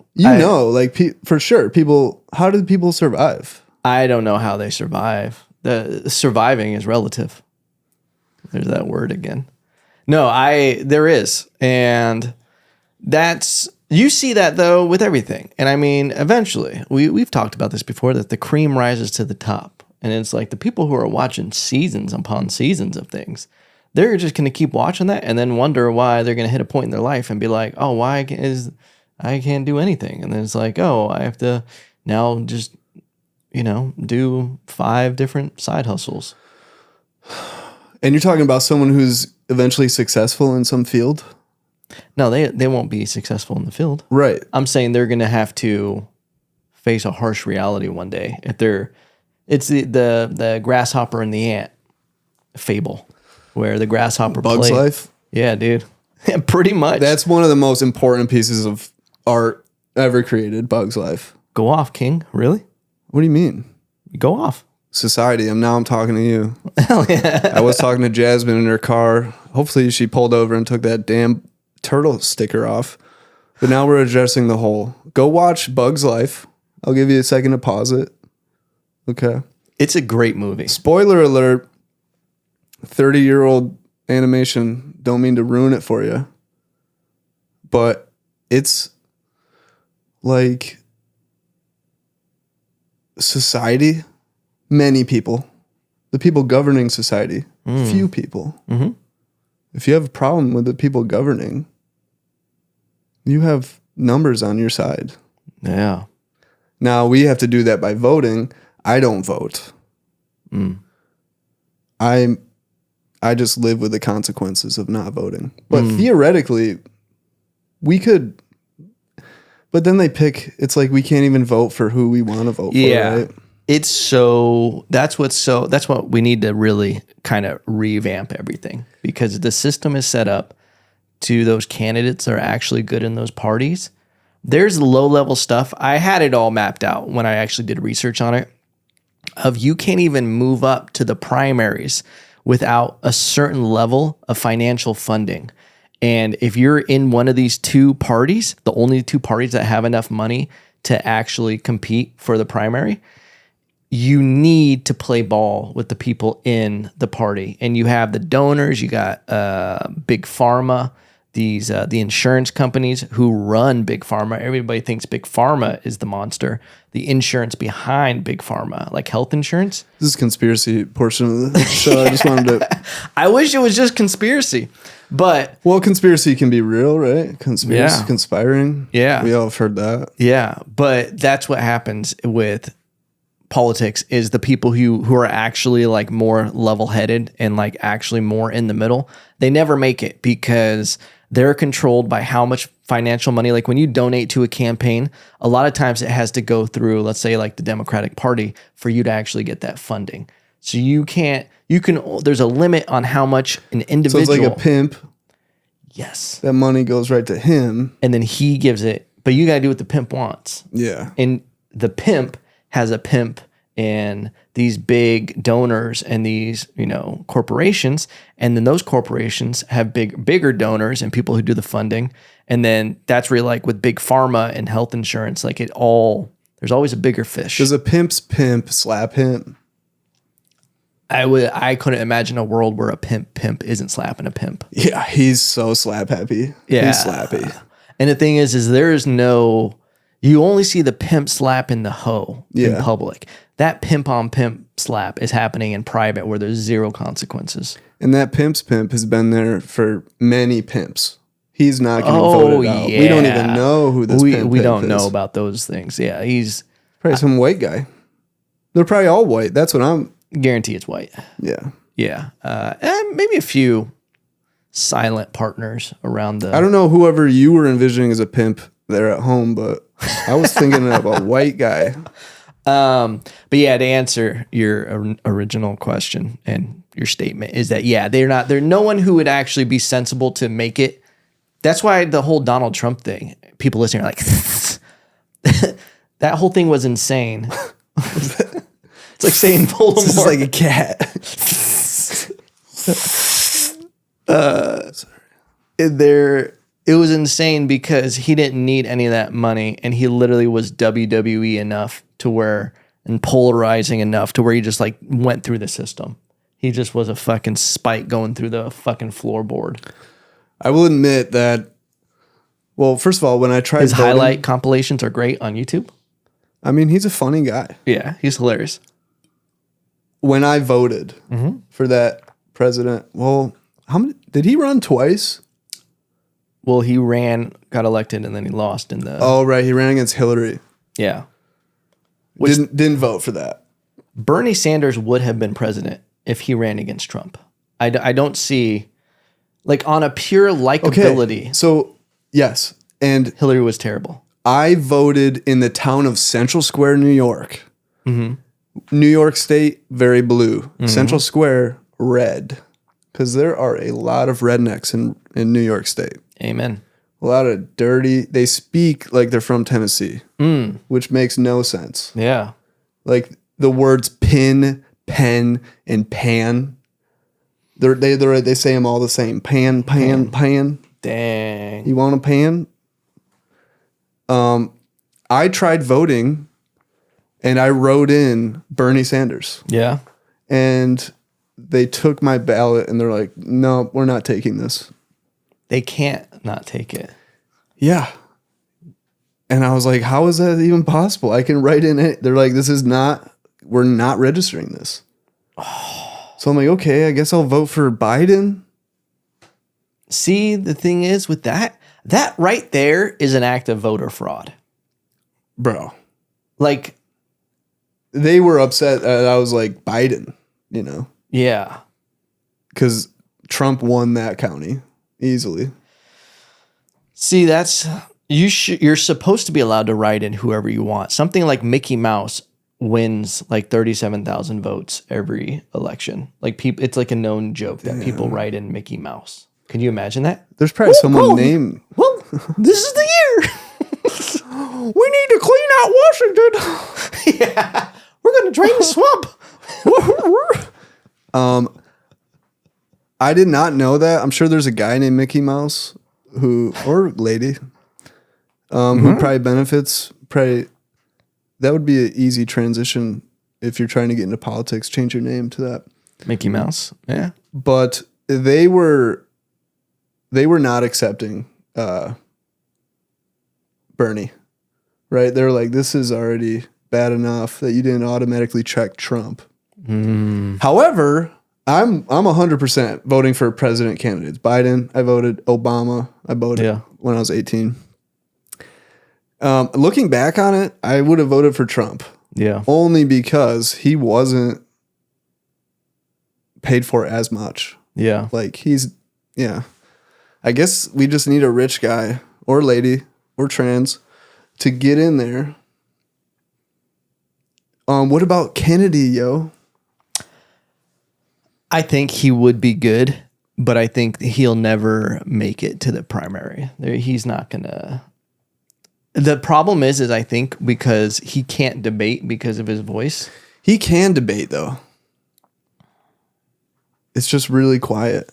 For sure. People, how did people survive? I don't know how they survive. The surviving is relative. There's that word again. No, there is. And you see that though with everything. And I mean, eventually we've talked about this before, that the cream rises to the top. And it's like the people who are watching seasons upon seasons of things, they're just going to keep watching that and then wonder why they're going to hit a point in their life and be like, oh, I can't do anything. And then it's like, oh, I have to now just, do 5 different side hustles. And you're talking about someone who's eventually successful in some field? No, they won't be successful in the field. Right. I'm saying they're going to have to face a harsh reality one day. It's the grasshopper and the ant fable, where the grasshopper Bug's Life? Yeah, dude. Pretty much. That's one of the most important pieces of art ever created, Bug's Life. Go off, King. Really? What do you mean? Go off. Society. I'm talking to you. Hell yeah. I was talking to Jasmine in her car. Hopefully she pulled over and took that damn turtle sticker off. But now we're addressing the whole. Go watch Bug's Life. I'll give you a second to pause it. Okay. It's a great movie. Spoiler alert. 30-year-old animation. Don't mean to ruin it for you. But it's like society, many people, the people governing society, few people. Mm-hmm. If you have a problem with the people governing, you have numbers on your side. Yeah. Now we have to do that by voting. I don't vote. I just live with the consequences of not voting. But theoretically, we could. But then they pick. It's like we can't even vote for who we want to vote for. Right? It's that's what we need to really kind of revamp everything, because the system is set up to those candidates that are actually good in those parties. There's low level stuff. I had it all mapped out when I actually did research on it. Of you can't even move up to the primaries without a certain level of financial funding. And if you're in one of these two parties, the only two parties that have enough money to actually compete for the primary, you need to play ball with the people in the party. And you have the donors, you got Big Pharma, the insurance companies who run Big Pharma. Everybody thinks Big Pharma is the monster. The insurance behind Big Pharma, like health insurance. This is conspiracy portion of the show. I just wanted to. I wish it was just conspiracy, but conspiracy can be real, right? Conspiracy, conspiring. Yeah, we all have heard that. Yeah, but that's what happens with politics, is the people who are actually like more level-headed and like actually more in the middle, they never make it because they're controlled by how much financial money. Like when you donate to a campaign, a lot of times it has to go through, let's say like the Democratic Party, for you to actually get that funding. So there's a limit on how much an individual. So it's like a pimp. Yes. That money goes right to him. And then he gives it, but you got to do what the pimp wants. Yeah. And the pimp has a pimp and these big donors and these, corporations. And then those corporations have bigger donors and people who do the funding. And then that's really like with Big Pharma and health insurance, there's always a bigger fish. Does a pimp's pimp slap him? I couldn't imagine a world where a pimp isn't slapping a pimp. Yeah, he's so slap happy. Yeah. He's slappy. And the thing is you only see the pimp slapping the hoe in public. That pimp on pimp slap is happening in private where there's zero consequences. And that pimp's pimp has been there for many pimps. He's not getting voted out. We don't even know who this pimp is. We don't know about those things. Yeah, he's probably some white guy. They're probably all white. That's what I'm... Guarantee it's white. Yeah. Yeah. And maybe a few silent partners around the... I don't know whoever you were envisioning as a pimp there at home, but I was thinking of a white guy. But yeah, to answer your original question and your statement is that, they're no one who would actually be sensible to make it. That's why the whole Donald Trump thing, people listening are like, that whole thing was insane. It's like saying Voldemort. This is like a cat. It was insane because he didn't need any of that money, and he literally was WWE enough to where, and polarizing enough to where he just like went through the system. He just was a fucking spike going through the fucking floorboard. I will admit that. Well, first of all, when I tried his highlight compilations are great on YouTube. I mean, he's a funny guy. Yeah, he's hilarious. When I voted for that president, how many did he run twice? Well, he got elected, and then he lost in the... Oh, right. He ran against Hillary. Yeah. Didn't vote for that. Bernie Sanders would have been president if he ran against Trump. I don't see... Like, on a pure likability... Okay. So, yes. And Hillary was terrible. I voted in the town of Central Square, New York. Mm-hmm. New York State, very blue. Mm-hmm. Central Square, red. Because there are a lot of rednecks in New York State. Amen. A lot of dirty. They speak like they're from Tennessee, which makes no sense. Yeah. Like the words pin, pen, and pan. They say them all the same. Pan. Dang. You want a pan? I tried voting and I wrote in Bernie Sanders. Yeah. And they took my ballot and they're like, no, we're not taking this. They can't not take it. Yeah. And I was like, how is that even possible? I can write in it. They're like, we're not registering this. So I'm like, okay, I guess I'll vote for Biden. See, the thing is with that right there is an act of voter fraud. Bro. Like, they were upset that I was like, Biden, you know? yeah. Because Trump won that county easily. See, you're supposed to be allowed to write in whoever you want. Something like Mickey Mouse wins like 37,000 votes every election. Like it's like a known joke that people write in Mickey Mouse. Can you imagine that? There's probably someone named. Well, this is the year. We need to clean out Washington. Yeah. We're going to drain the swamp. I did not know that. I'm sure there's a guy named Mickey Mouse or lady, who probably benefits. That would be an easy transition if you're trying to get into politics. Change your name to that. Mickey Mouse. Yeah. But they were not accepting Bernie, right? They're like, this is already bad enough that you didn't automatically check Trump. However, I'm 100% voting for president candidates. Biden, I voted. Obama, I voted when I was 18. Looking back on it, I would have voted for Trump. Yeah. Only because he wasn't paid for as much. Yeah. Like I guess we just need a rich guy or lady or trans to get in there. What about Kennedy, yo? I think he would be good, but I think he'll never make it to the primary. He's not going to. The problem is I think because he can't debate because of his voice. He can debate, though. It's just really quiet.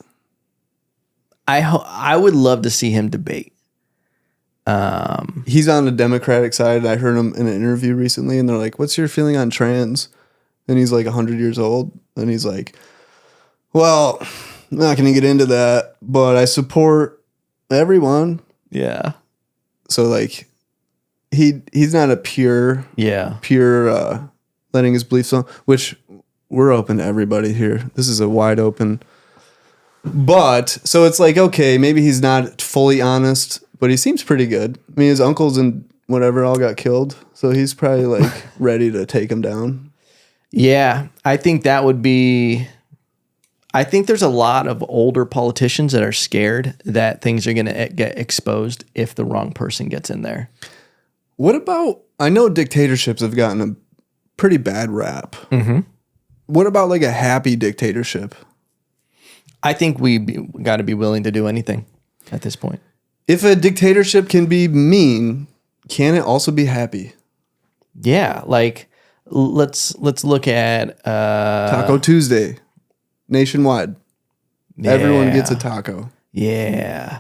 I would love to see him debate. He's on the Democratic side. I heard him in an interview recently, and they're like, what's your feeling on trans? And he's like 100 years old. And he's like, well, I'm not going to get into that, but I support everyone. Yeah. So, like, he's not a pure letting his beliefs on, which we're open to everybody here. This is a wide open. But, so it's like, okay, maybe he's not fully honest, but he seems pretty good. I mean, his uncles and whatever all got killed, so he's probably, like, ready to take him down. Yeah, I think that would be... I think there's a lot of older politicians that are scared that things are going to get exposed if the wrong person gets in there. What about, I know dictatorships have gotten a pretty bad rap. Mm-hmm. What about like a happy dictatorship? I think we got to be willing to do anything at this point. If a dictatorship can be mean, can it also be happy? Yeah, like let's look at Taco Tuesday. Nationwide. Yeah. Everyone gets a taco. Yeah.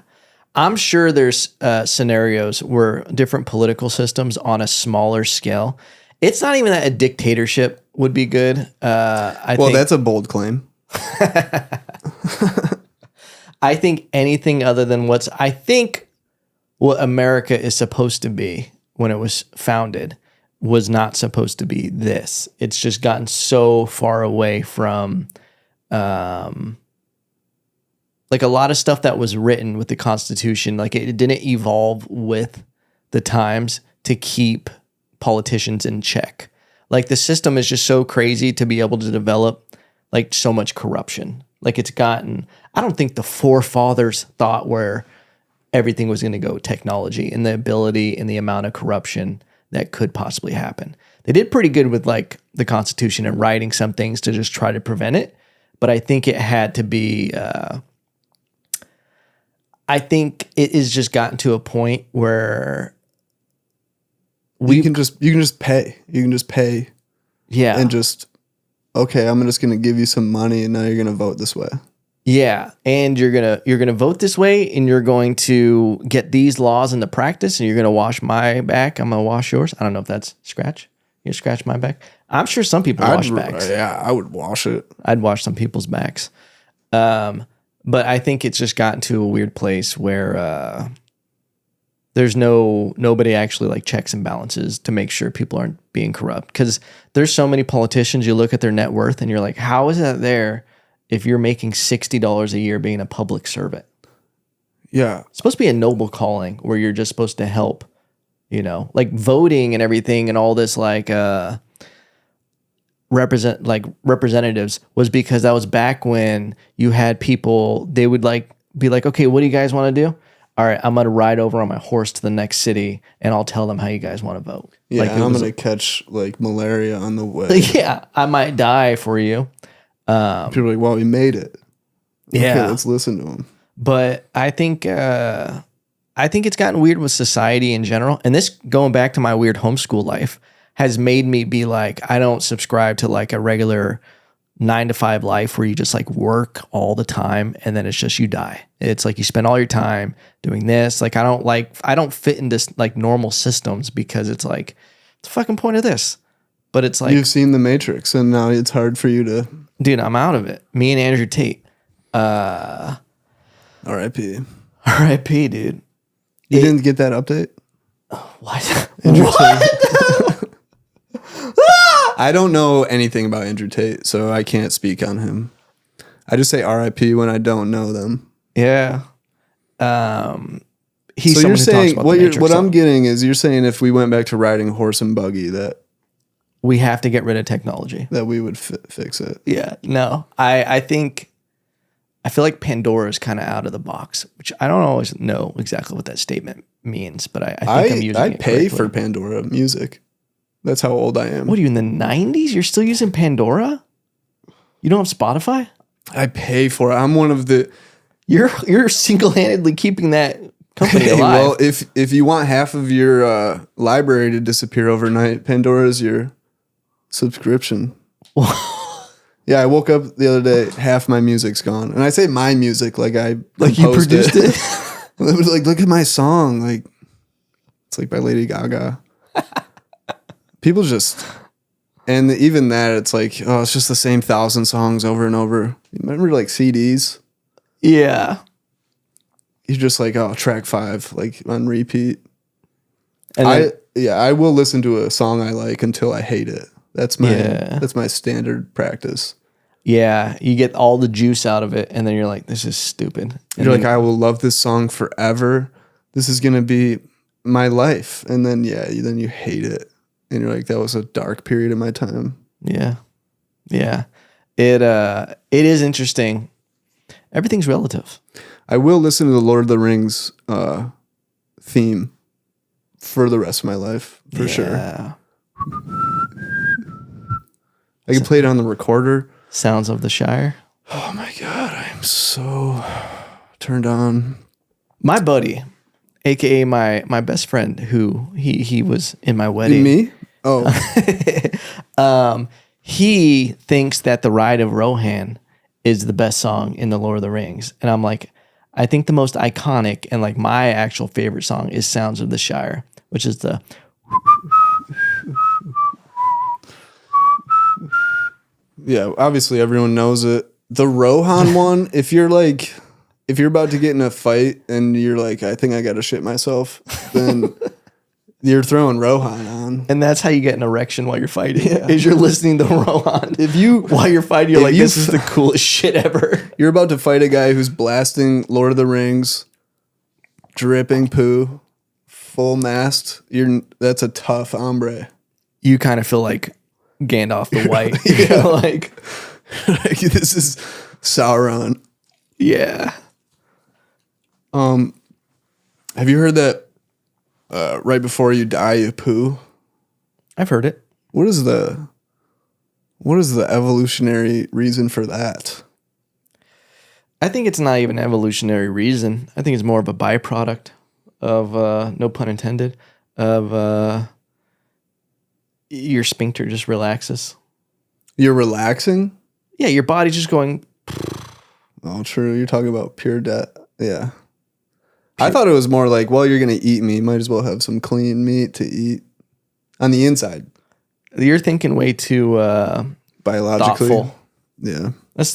I'm sure there's scenarios where different political systems on a smaller scale. It's not even that a dictatorship would be good. I think that's a bold claim. I think anything other than what America is supposed to be when it was founded was not supposed to be this. It's just gotten so far away from like a lot of stuff that was written with the Constitution, like it didn't evolve with the times to keep politicians in check. Like the system is just so crazy to be able to develop like so much corruption. Like it's gotten, I don't think the forefathers thought where everything was going to go technology and the ability and the amount of corruption that could possibly happen. They did pretty good with like the Constitution and writing some things to just try to prevent it. But I think it had to be, I think it has just gotten to a point where you can just pay. You can just pay. Yeah. And just, okay, I'm just going to give you some money and now you're going to vote this way. Yeah, and you're gonna vote this way, and you're going to get these laws into practice, and you're gonna wash my back. I'm gonna wash yours. I don't know if that's scratch. You scratch my back. I'm sure some people wash backs. Yeah, I would wash it. I'd wash some people's backs. But I think it's just gotten to a weird place where there's nobody actually like checks and balances to make sure people aren't being corrupt. Because there's so many politicians. You look at their net worth, and you're like, how is that there? If you're making $60 a year being a public servant. Yeah. It's supposed to be a noble calling where you're just supposed to help, like voting and everything and all this like representatives was because that was back when you had people, they would like be like, okay, what do you guys want to do? All right, I'm going to ride over on my horse to the next city and I'll tell them how you guys want to vote. Yeah, like I'm going to catch like malaria on the way. Yeah, I might die for you. People are like, well, we made it. Yeah. Okay, let's listen to him. But I think it's gotten weird with society in general. And this, going back to my weird homeschool life, has made me be like, I don't subscribe to like a regular 9-to-5 life where you just like work all the time and then it's just you die. It's like you spend all your time doing this. Like I don't fit in this like normal systems because it's like, what's the fucking point of this? But it's like, you've seen The Matrix and now it's hard for you to. Dude, I'm out of it. Me and Andrew Tate. R.I.P. R.I.P. dude. You didn't get that update? What? Andrew What? Tate. I don't know anything about Andrew Tate, so I can't speak on him. I just say R.I.P. when I don't know them. Yeah. He's so you're saying what I'm so getting is you're saying if we went back to riding horse and buggy that we have to get rid of technology. That we would fix it. Yeah. No. I feel like Pandora is kind of out of the box, which I don't always know exactly what that statement means, but I think I'm using it I pay correctly. for Pandora music. That's how old I am. What are you, in the 90s? You're still using Pandora? You don't have Spotify? I pay for it. I'm one of the... You're single-handedly keeping that company alive. Well, if you want half of your library to disappear overnight, Pandora is your subscription. Yeah, I woke up the other day, half my music's gone. And I say my music like I you produced it. It was like, look at my song. Like, it's like by Lady Gaga. People just, and even that, it's like, oh, it's just the same 1,000 songs over and over. You remember like CDs? Yeah. You're just like, oh, track 5, like on repeat. And I will listen to a song I like until I hate it. That's my standard practice. Yeah, you get all the juice out of it, and then you're like, this is stupid. And You're like, I will love this song forever. This is going to be my life. And then, then you hate it. And you're like, that was a dark period of my time. Yeah. Yeah. It is interesting. Everything's relative. I will listen to the Lord of the Rings theme for the rest of my life, for sure. I can play it on the recorder. Sounds of the Shire. Oh my God, I am so turned on. My buddy, aka my best friend, who he was in my wedding. Me? Oh. He thinks that the Ride of Rohan is the best song in the Lord of the Rings. And I'm like, I think the most iconic and like my actual favorite song is Sounds of the Shire, which is the Yeah, obviously everyone knows it. The Rohan one, if you're about to get in a fight and you're like, I think I got to shit myself, then you're throwing Rohan on. And that's how you get an erection while you're fighting. Yeah. Is you're listening to Rohan. While you're fighting, you're like, this is the coolest shit ever. You're about to fight a guy who's blasting Lord of the Rings, dripping poo, full mast. That's a tough hombre. You kind of feel like Gandalf the White. Yeah. like this is Sauron. Yeah. Have you heard that right before you die you poo? I've heard it. What is the evolutionary reason for that? I think it's not even an evolutionary reason. I think it's more of a byproduct of no pun intended of your sphincter just relaxes. You're relaxing? Yeah, your body's just going. Oh, true. You're talking about pure debt. Yeah. I thought it was more like, well, you're going to eat me. Might as well have some clean meat to eat on the inside. You're thinking way too Biologically. thoughtful. Yeah.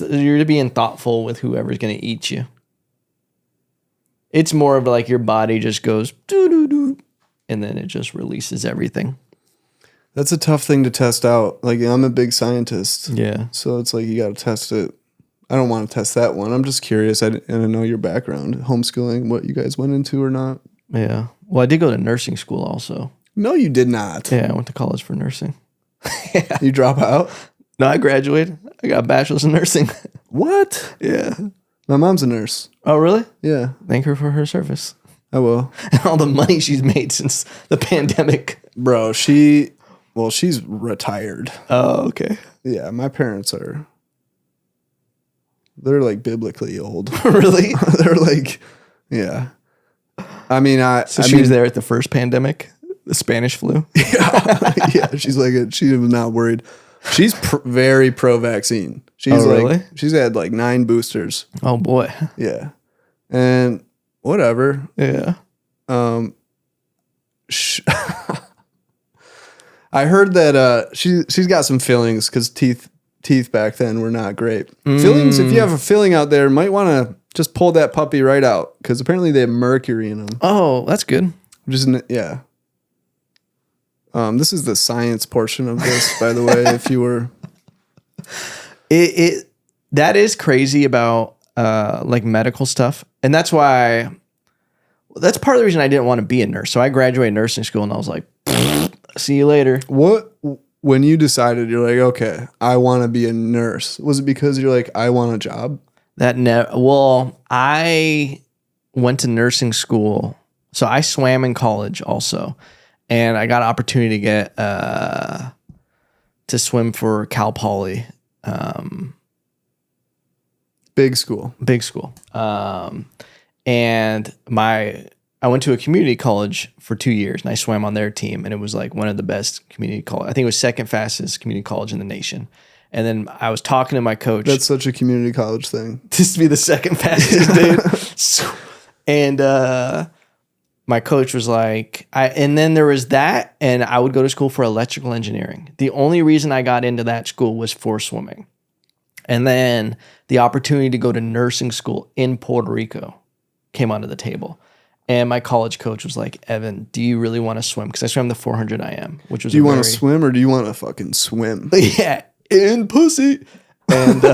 You're being thoughtful with whoever's going to eat you. It's more of like your body just goes doo-doo-doo, and then it just releases everything. That's a tough thing to test out. Like, I'm a big scientist. Yeah. So it's like you got to test it. I don't want to test that one. I'm just curious. I didn't know your background, homeschooling, what you guys went into or not. Yeah. Well, I did go to nursing school also. No, you did not. Yeah, I went to college for nursing. Yeah. You drop out? No, I graduated. I got a bachelor's in nursing. What? Yeah. My mom's a nurse. Oh, really? Yeah. Thank her for her service. I will. And all the money she's made since the pandemic. Bro, she's retired. Oh, okay. Yeah, my parents are... They're like biblically old. Really? They're like, yeah. I mean, she was there at the first pandemic, the Spanish flu. Yeah. She's like, she was not worried. She's very pro-vaccine. She's really? She's had like 9 boosters. Oh boy. Yeah, and whatever. Yeah. I heard that she's got some fillings because teeth back then were not great. Fillings, if you have a filling out there, might want to just pull that puppy right out because apparently they have mercury in them. Oh, that's good. Yeah. This is the science portion of this, by the way. If you were, that is crazy about like medical stuff, and that's part of the reason I didn't want to be a nurse. So I graduated nursing school, and I was like, "See you later." When you decided you're like, okay, I want to be a nurse, was it because you're like, I want a job? Well, I went to nursing school, so I swam in college also, and I got an opportunity to get to swim for Cal Poly. Big school. And I went to a community college for 2 years, and I swam on their team, and it was like one of the best community college. I think it was second fastest community college in the nation. And then I was talking to my coach. That's such a community college thing. Just to be the second fastest, dude. And my coach was like, and then there was that, and I would go to school for electrical engineering. The only reason I got into that school was for swimming. And then the opportunity to go to nursing school in Puerto Rico came onto the table. And my college coach was like, Evan, do you really want to swim? Because I swam the 400 IM, which was Do you want to swim or do you want to fucking swim? Yeah, in pussy. And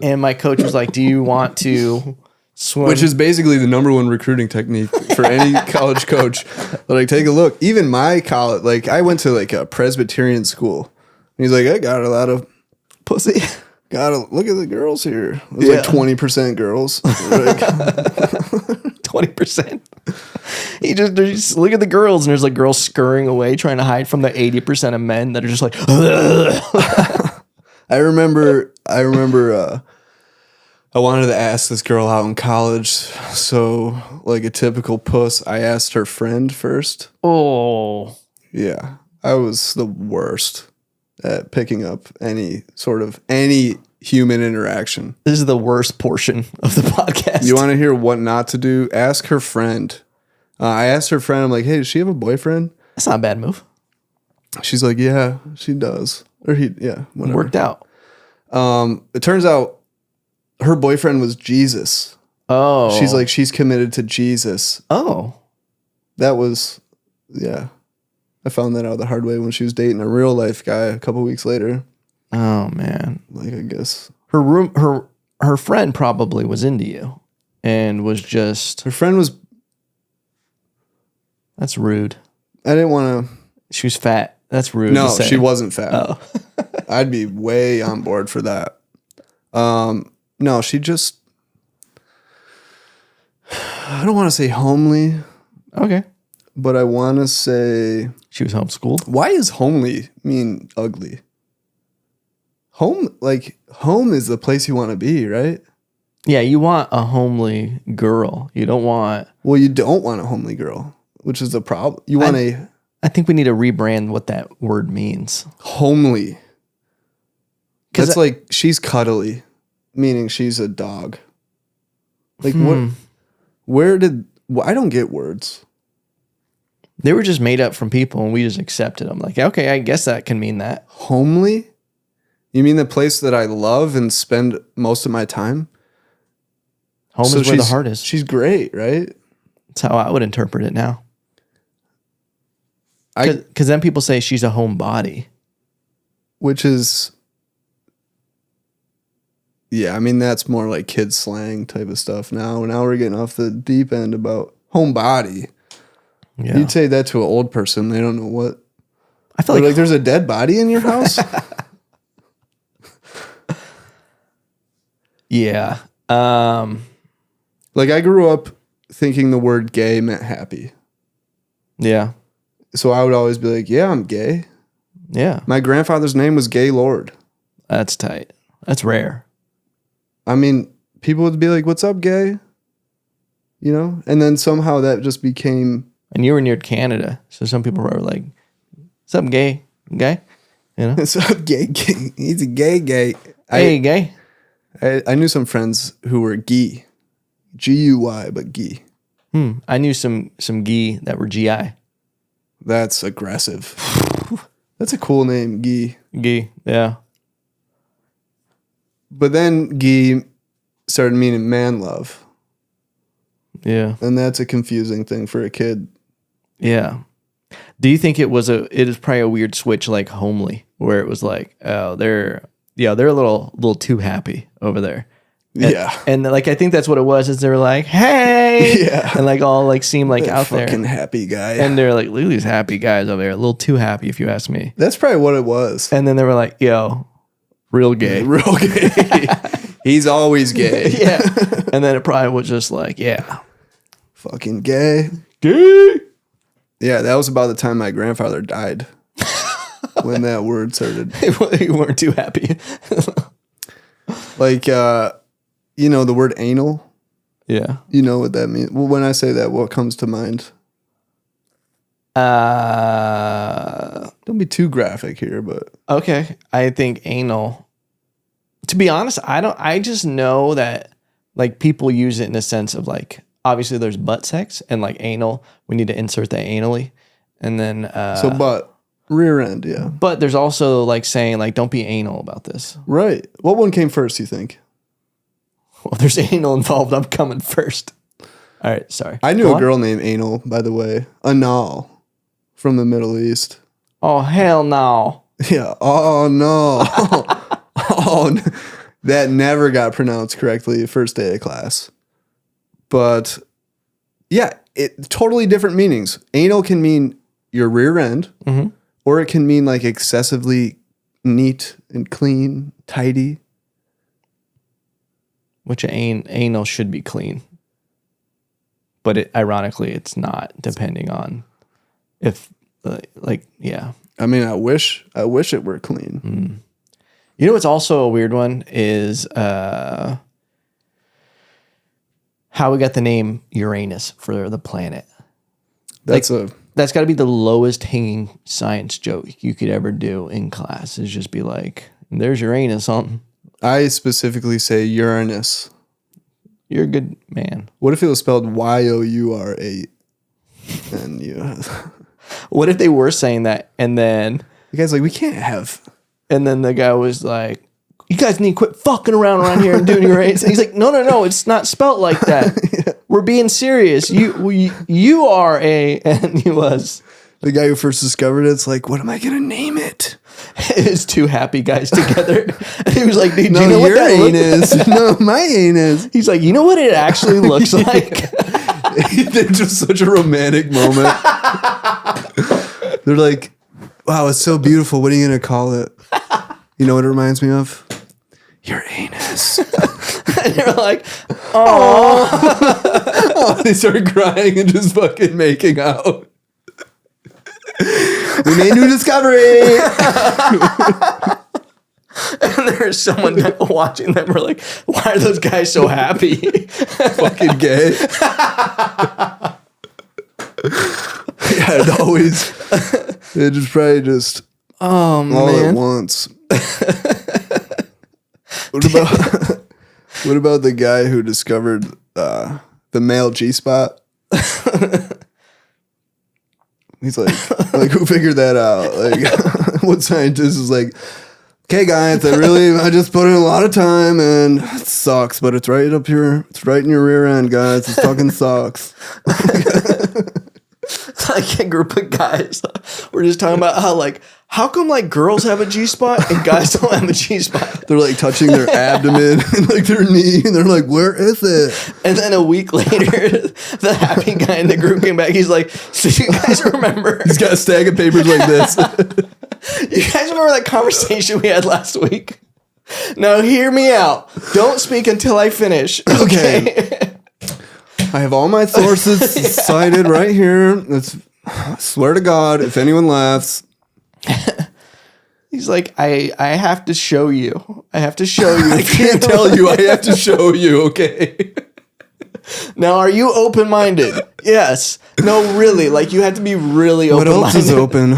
and my coach was like, do you want to swim? Which is basically the number one recruiting technique for any college coach. Like, take a look. Even my college, like I went to like a Presbyterian school. And he's like, I got a lot of pussy. Gotta look at the girls here. It was like 20% girls. 20%. They just look at the girls, and there's like girls scurrying away trying to hide from the 80% of men that are just like. I remember. I wanted to ask this girl out in college, so like a typical puss, I asked her friend first. Oh, yeah, I was the worst at picking up any human interaction. This is the worst portion of the podcast. You want to hear what not to do? Ask her friend. I asked her friend, I'm like, hey, does she have a boyfriend? That's not a bad move. She's like, yeah, she does. Or whatever. Worked out. It turns out her boyfriend was Jesus. Oh. She's like, she's committed to Jesus. Oh. That was, yeah. I found that out the hard way when she was dating a real life guy a couple weeks later. Oh man. Like, I guess her friend probably was into you and was just. Her friend was. That's rude. I didn't want to. She was fat. That's rude. No, she wasn't fat. Oh. I'd be way on board for that. No, she just. I don't want to say homely. Okay. But I want to say. She was homeschooled. Why is homely mean ugly? Home is the place you want to be, right? Yeah, you want a homely girl. You don't want. Well, you don't want a homely girl, which is the problem. You want I think we need to rebrand what that word means. Homely. That's like she's cuddly. meaning she's a dog. Like what? Where did? Well, I don't get words. They were just made up from people, and we just accepted them. Like, okay, I guess that can mean that. Homely? You mean the place that I love and spend most of my time? Home is where the heart is. She's great, right? That's how I would interpret it now. Because then people say she's a homebody. Which is... Yeah, I mean, that's more like kid slang type of stuff now. Now we're getting off the deep end about homebody. Yeah. You'd say that to an old person. They don't know what. I feel like there's a dead body in your house. Yeah. Like I grew up thinking the word gay meant happy. Yeah. So I would always be like, yeah, I'm gay. Yeah. My grandfather's name was Gaylord. That's tight. That's rare. I mean, people would be like, what's up, gay? You know? And then somehow that just became... And you were near Canada, so some people were like, what's up, gay? Gay? You know? What's up, gay? He's a gay. Hey, gay. I knew some friends who were gee. G-U-Y, but gee. I knew some gee that were G-I. That's aggressive. That's a cool name, gee. Gee, yeah. But then gee started meaning man love. Yeah. And that's a confusing thing for a kid. Yeah. Do you think it is probably a weird switch like homely, where it was like, oh, they're a little too happy over there. And like I think that's what it was, is they were like, hey, and like all like seem like out there. Fucking happy guy. And they're like, look at these happy guys over there, a little too happy if you ask me. That's probably what it was. And then they were like, yo, real gay. Real gay. He's always gay. Yeah. And then it probably was just like, yeah. Fucking gay. Gay. Yeah, that was about the time my grandfather died. When that word started. You weren't too happy. Like, you know, the word anal? Yeah. You know what that means? Well, when I say that, what comes to mind? Don't be too graphic here, but... Okay. I think anal. To be honest, I just know that like people use it in a sense of like, obviously there's butt sex and like anal. We need to insert that anally. And then... so butt. Rear end, yeah. But there's also like saying like, don't be anal about this. Right. What one came first, you think? Well, if there's anal involved, I'm coming first. All right, sorry. I knew a girl named Anal, by the way. Anal. From the Middle East. Oh, hell no. Yeah. Oh, no. That never got pronounced correctly first day of class. But, yeah, totally different meanings. Anal can mean your rear end. Mm-hmm. Or it can mean like excessively neat and clean, tidy. Which anal should be clean. But ironically, it's not, depending on if, yeah. I mean, I wish it were clean. You know what's also a weird one is how we got the name Uranus for the planet. That's got to be the lowest hanging science joke you could ever do in class, is just be like, there's Uranus on. I specifically say Uranus. You're a good man. What if it was spelled Y-O-U-R-A? And you. What if they were saying that and then... The guy's like, we can't have... And then the guy was like, you guys need to quit fucking around here and doing Uranus. And he's like, no, it's not spelled like that. Yeah. We're being serious. You are a... And he was... The guy who first discovered it's like, what am I going to name it? It's two happy guys together. And he was like, dude, no, do you know what that anus. No, my anus. He's like, you know what it actually looks like? It's just such a romantic moment. They're like, wow, it's so beautiful. What are you going to call it? You know what it reminds me of? Your anus. And they're like, oh. Oh, they started crying and just fucking making out. We made new discovery. And there's someone watching them. We're like, why are those guys so happy? Fucking gay. Yeah, it just probably just all at once. What about What about the guy who discovered the male G-spot? He's like who figured that out? Like, what scientist is like, okay, guys, I just put in a lot of time and it sucks, but it's right up here. It's right in your rear end, guys. It fucking sucks. Like a group of guys. We're just talking about how come like girls have a G-spot and guys don't have a G-spot? They're like touching their abdomen and like their knee, and they're like, where is it? And then a week later, the happy guy in the group came back. He's like, so you guys remember? He's got a stack of papers like this. You guys remember that conversation we had last week? Now hear me out. Don't speak until I finish. Okay. I have all my sources cited right here. I swear to God, if anyone laughs. He's like, I have to show you. I have to show you. I can't tell you. I have to show you. Okay. Now, are you open-minded? Yes. No, really. Like, you have to be really open-minded. What else is open?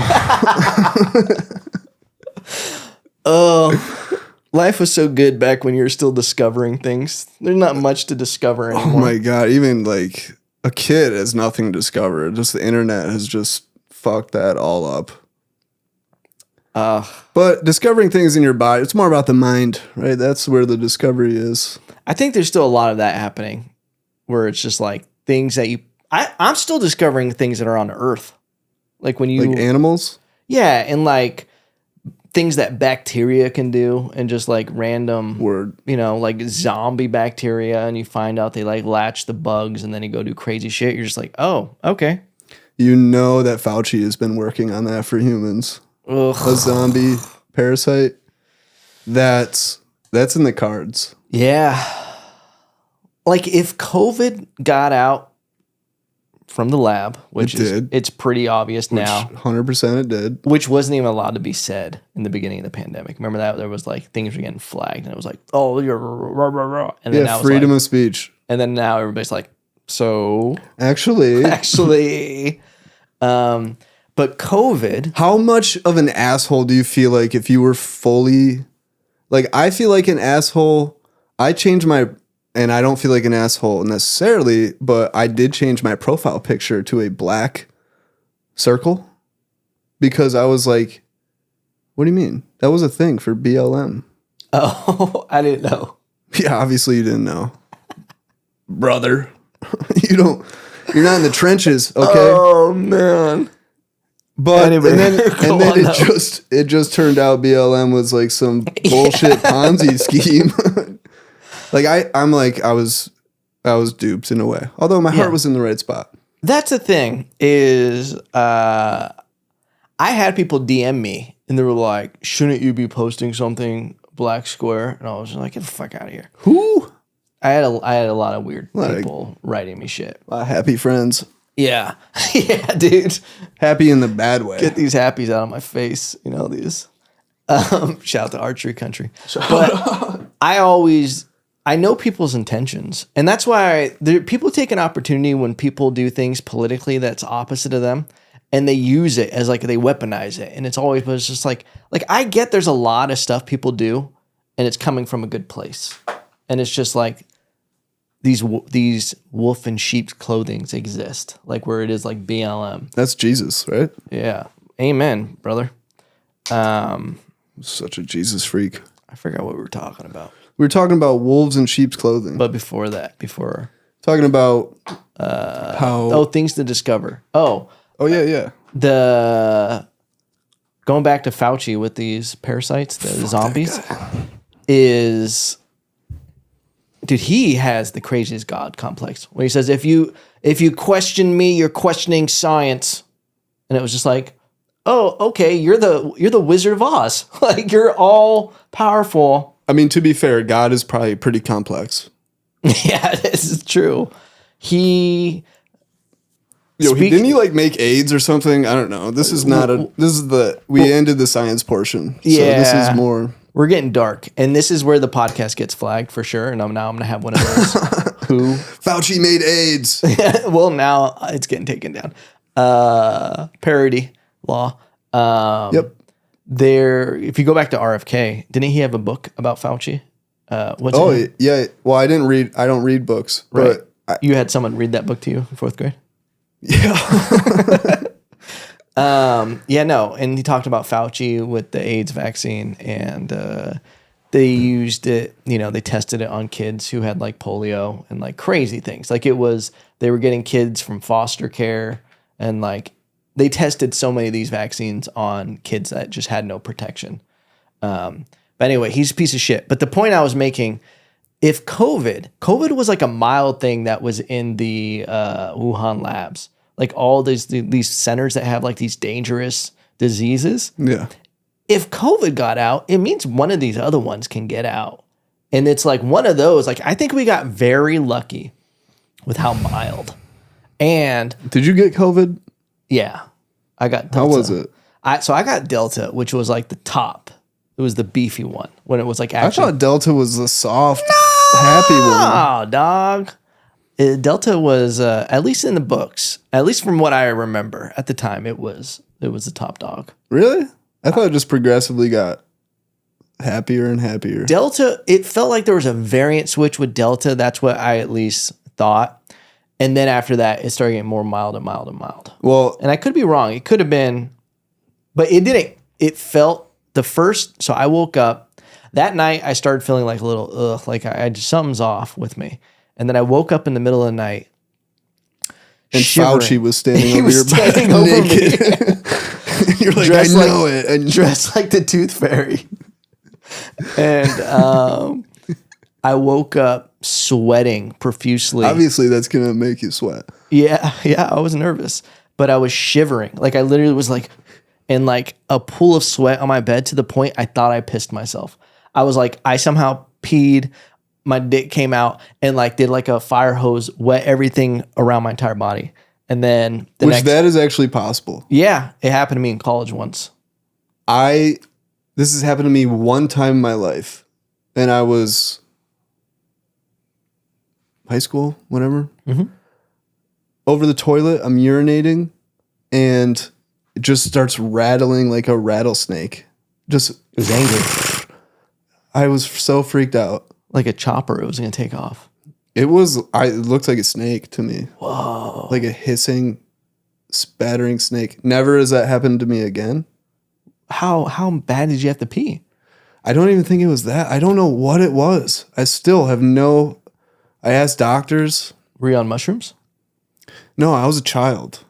Oh, life was so good back when you were still discovering things. There's not much to discover anymore. Oh my God. Even like a kid has nothing to discover. Just the internet has just fucked that all up. But discovering things in your body, it's more about the mind, right? That's where the discovery is. I think there's still a lot of that happening where it's just like things that I'm still discovering things that are on Earth. Like when you... Like animals? Yeah, and like things that bacteria can do and just like random... Word. You know, like zombie bacteria, and you find out they like latch the bugs and then you go do crazy shit. You're just like, oh, okay. You know that Fauci has been working on that for humans. Ugh. A zombie parasite. That's in the cards. Yeah. Like if COVID got out from the lab, which it's pretty obvious now. 100% it did. Which wasn't even allowed to be said in the beginning of the pandemic. Remember that? There was like things were getting flagged and it was like, oh, you're rah, rah, rah. And then now freedom of speech. And then now everybody's like, so actually, but COVID. How much of an asshole do you feel like if you were fully, like, I feel like an asshole. I changed my, and I don't feel like an asshole necessarily, but I did change my profile picture to a black circle because I was like, what do you mean? That was a thing for BLM. Oh, I didn't know. Yeah, obviously you didn't know. Brother. You're not in the trenches, okay? Oh, man. But anyway, and then it just turned out BLM was like some bullshit Ponzi scheme. Like I was duped in a way. Although my heart was in the right spot. That's the thing is I had people DM me and they were like, shouldn't you be posting something black square? And I was like, get the fuck out of here. Who? I had a lot of weird people writing me shit. A lot of happy friends. Yeah. Yeah, dude. Happy in the bad way. Get these happies out of my face. You know, these. Shout out to Archery Country. But I know people's intentions. And that's why people take an opportunity when people do things politically that's opposite of them. And they use it as like they weaponize it. And it's just like I get there's a lot of stuff people do and it's coming from a good place. And it's just like, these wolf in sheep's clothings exist, like where it is like BLM. That's Jesus, right? Yeah. Amen, brother. Such a Jesus freak. I forgot what we were talking about. We were talking about wolves in sheep's clothing. But before talking about how things to discover. Oh yeah. Going back to Fauci with these parasites, the zombies, is. Dude, he has the craziest God complex. When he says, if you question me, you're questioning science. And it was just like, oh, okay, you're the Wizard of Oz. Like, you're all powerful. I mean, to be fair, God is probably pretty complex. Yeah, this is true. Didn't he like make AIDS or something? I don't know. We ended the science portion. So this is more. We're getting dark, and this is where the podcast gets flagged for sure. And now I'm gonna have one of those. Who Fauci made AIDS? Well, now it's getting taken down. Parody law. Yep. If you go back to RFK, didn't he have a book about Fauci? What's Oh it? yeah. Well, I don't read books, Right. but You had someone read that book to you in fourth grade? yeah. Yeah, no. And he talked about Fauci with the AIDS vaccine, and they used it, they tested it on kids who had like polio and like crazy things. Like they were getting kids from foster care, and like they tested so many of these vaccines on kids that just had no protection. But anyway, he's a piece of shit. But the point I was making, if COVID was like a mild thing that was in the Wuhan labs, like all these centers that have like these dangerous diseases. Yeah. If COVID got out, it means one of these other ones can get out. And it's like one of those, like I think we got very lucky with how mild. And Did you get COVID? yeah, I got Delta. How was it? So I got Delta, which was like the top. It was the beefy one when it was like I actually. thought Delta was the soft, happy one. Oh, dog. Delta was, at least in the books, at least from what I remember at the time, it was the top dog. Really? I thought it just progressively got happier and happier. Delta, it felt like there was a variant switch with Delta. That's what I at least thought. And then after that, it started getting more mild and mild and mild. Well, And I could be wrong. It could have been, but it didn't. It felt so I woke up that night. I started feeling like a little, like I just, something's off with me. And then I woke up in the middle of the night. and shivering. Fauci was standing He over was your standing bed over me. naked. You're like, Dressed I know it. And Dressed like the Tooth Fairy. And I woke up sweating profusely. obviously, that's gonna make you sweat. Yeah, I was nervous, but I was shivering. Like I literally was like in like a pool of sweat on my bed to the point I thought I pissed myself. I was like, I somehow peed, my dick came out and like did like a fire hose, wet everything around my entire body. And then That is actually possible. yeah, it happened to me in college once. This has happened to me one time in my life, and I was high school, whatever. Mhm. Over the toilet, I'm urinating, and it just starts rattling like a rattlesnake. Just, It was angry. I was so freaked out. Like a chopper, it was gonna take off. It looked like a snake to me. Whoa. Like a hissing, spattering snake. Never has that happened to me again. How bad did you have to pee? I don't even think it was that. I don't know what it was. I still have I asked doctors. Were you on mushrooms? No, I was a child.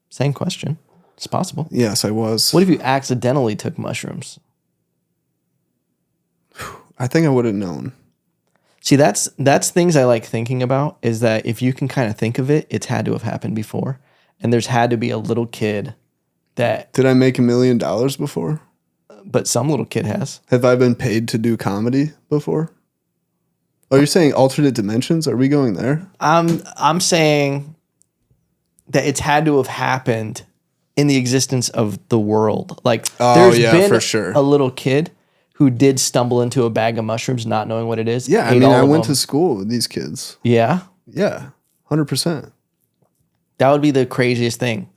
Same question. It's possible. Yes, I was. What if you accidentally took mushrooms? I think I would have known. See, that's things I like thinking about, is that if you can kind of think of it, it's had to have happened before. And there's had to be a little kid that, Did I make $1 million before? but some little kid has. Have I been paid to do comedy before? Oh, you're saying alternate dimensions? Are we going there? I'm saying that it's had to have happened in the existence of the world. Like there's been for sure. a little kid who did stumble into a bag of mushrooms not knowing what it is. Yeah, I ate mean, all I of went them. to school with these kids. Yeah. Yeah, 100%. That would be the craziest thing.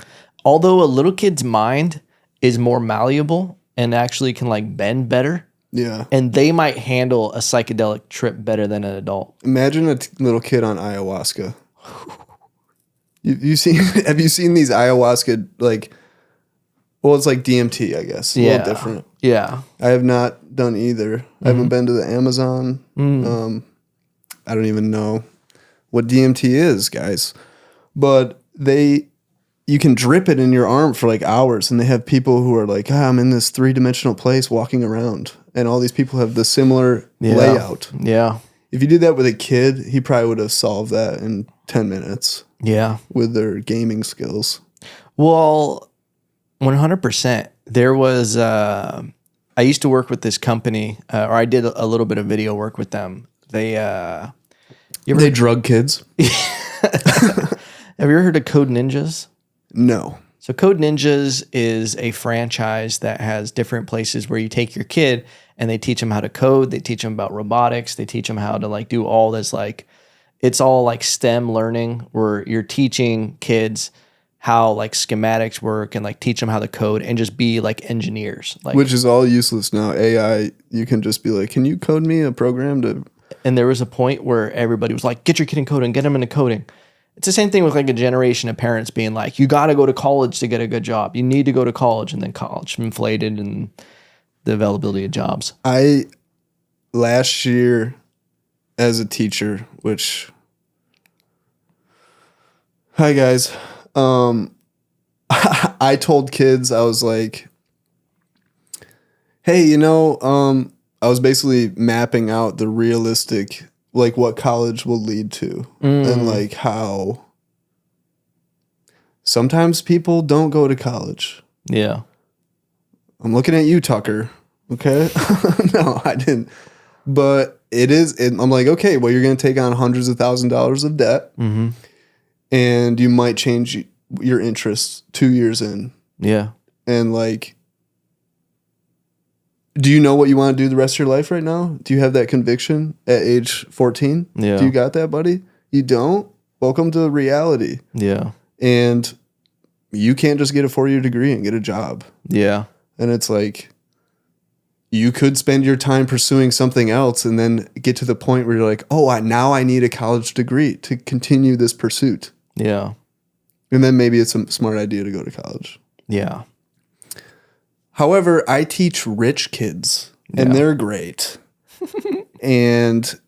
Although a little kid's mind is more malleable and actually can like bend better, Yeah. and they might handle a psychedelic trip better than an adult. Imagine a little kid on ayahuasca. Have you seen these ayahuasca, like, well, it's like DMT, I guess. A little different. Yeah. I have not done either. I haven't been to the Amazon. I don't even know what DMT is, guys. But you can drip it in your arm for like hours, and they have people who are like, I'm in this 3-dimensional place walking around, and all these people have the similar layout. Yeah. If you did that with a kid, he probably would have solved that in 10 minutes Yeah. with their gaming skills. Well, 100%. There was, I used to work with this company, or I did a little bit of video work with them. They drug kids? Have you ever heard of Code Ninjas? No. So Code Ninjas is a franchise that has different places where you take your kid and they teach them how to code. They teach them about robotics. They teach them how to like do all this, like, it's all like STEM learning where you're teaching kids how like schematics work and like teach them how to code and just be like engineers. Like, Which is all useless now. AI, you can just be like, can you code me a program to... and there was a point where everybody was like, get your kid in coding, get him into coding. It's the same thing with like a generation of parents being like, you got to go to college to get a good job. You need to go to college, and then college inflated and the availability of jobs. Last year as a teacher, which... Hi, guys. I told kids, I was like, hey, I was basically mapping out the realistic, like what college will lead to and like how sometimes people don't go to college. Yeah. I'm looking at you, Tucker. Okay. No, I didn't. But I'm like, okay, well, you're going to take on hundreds of $1,000s of debt. Mm-hmm. And you might change your interests 2 years in. Yeah. And like, do you know what you want to do the rest of your life right now? Do you have that conviction at age 14? Yeah. Do you got that, buddy? You don't? Welcome to reality. Yeah. And you can't just get a 4-year degree and get a job. Yeah. And it's like, you could spend your time pursuing something else and then get to the point where you're like, oh, now I need a college degree to continue this pursuit. Yeah. And then maybe it's a smart idea to go to college. Yeah. However, I teach rich kids and they're great. And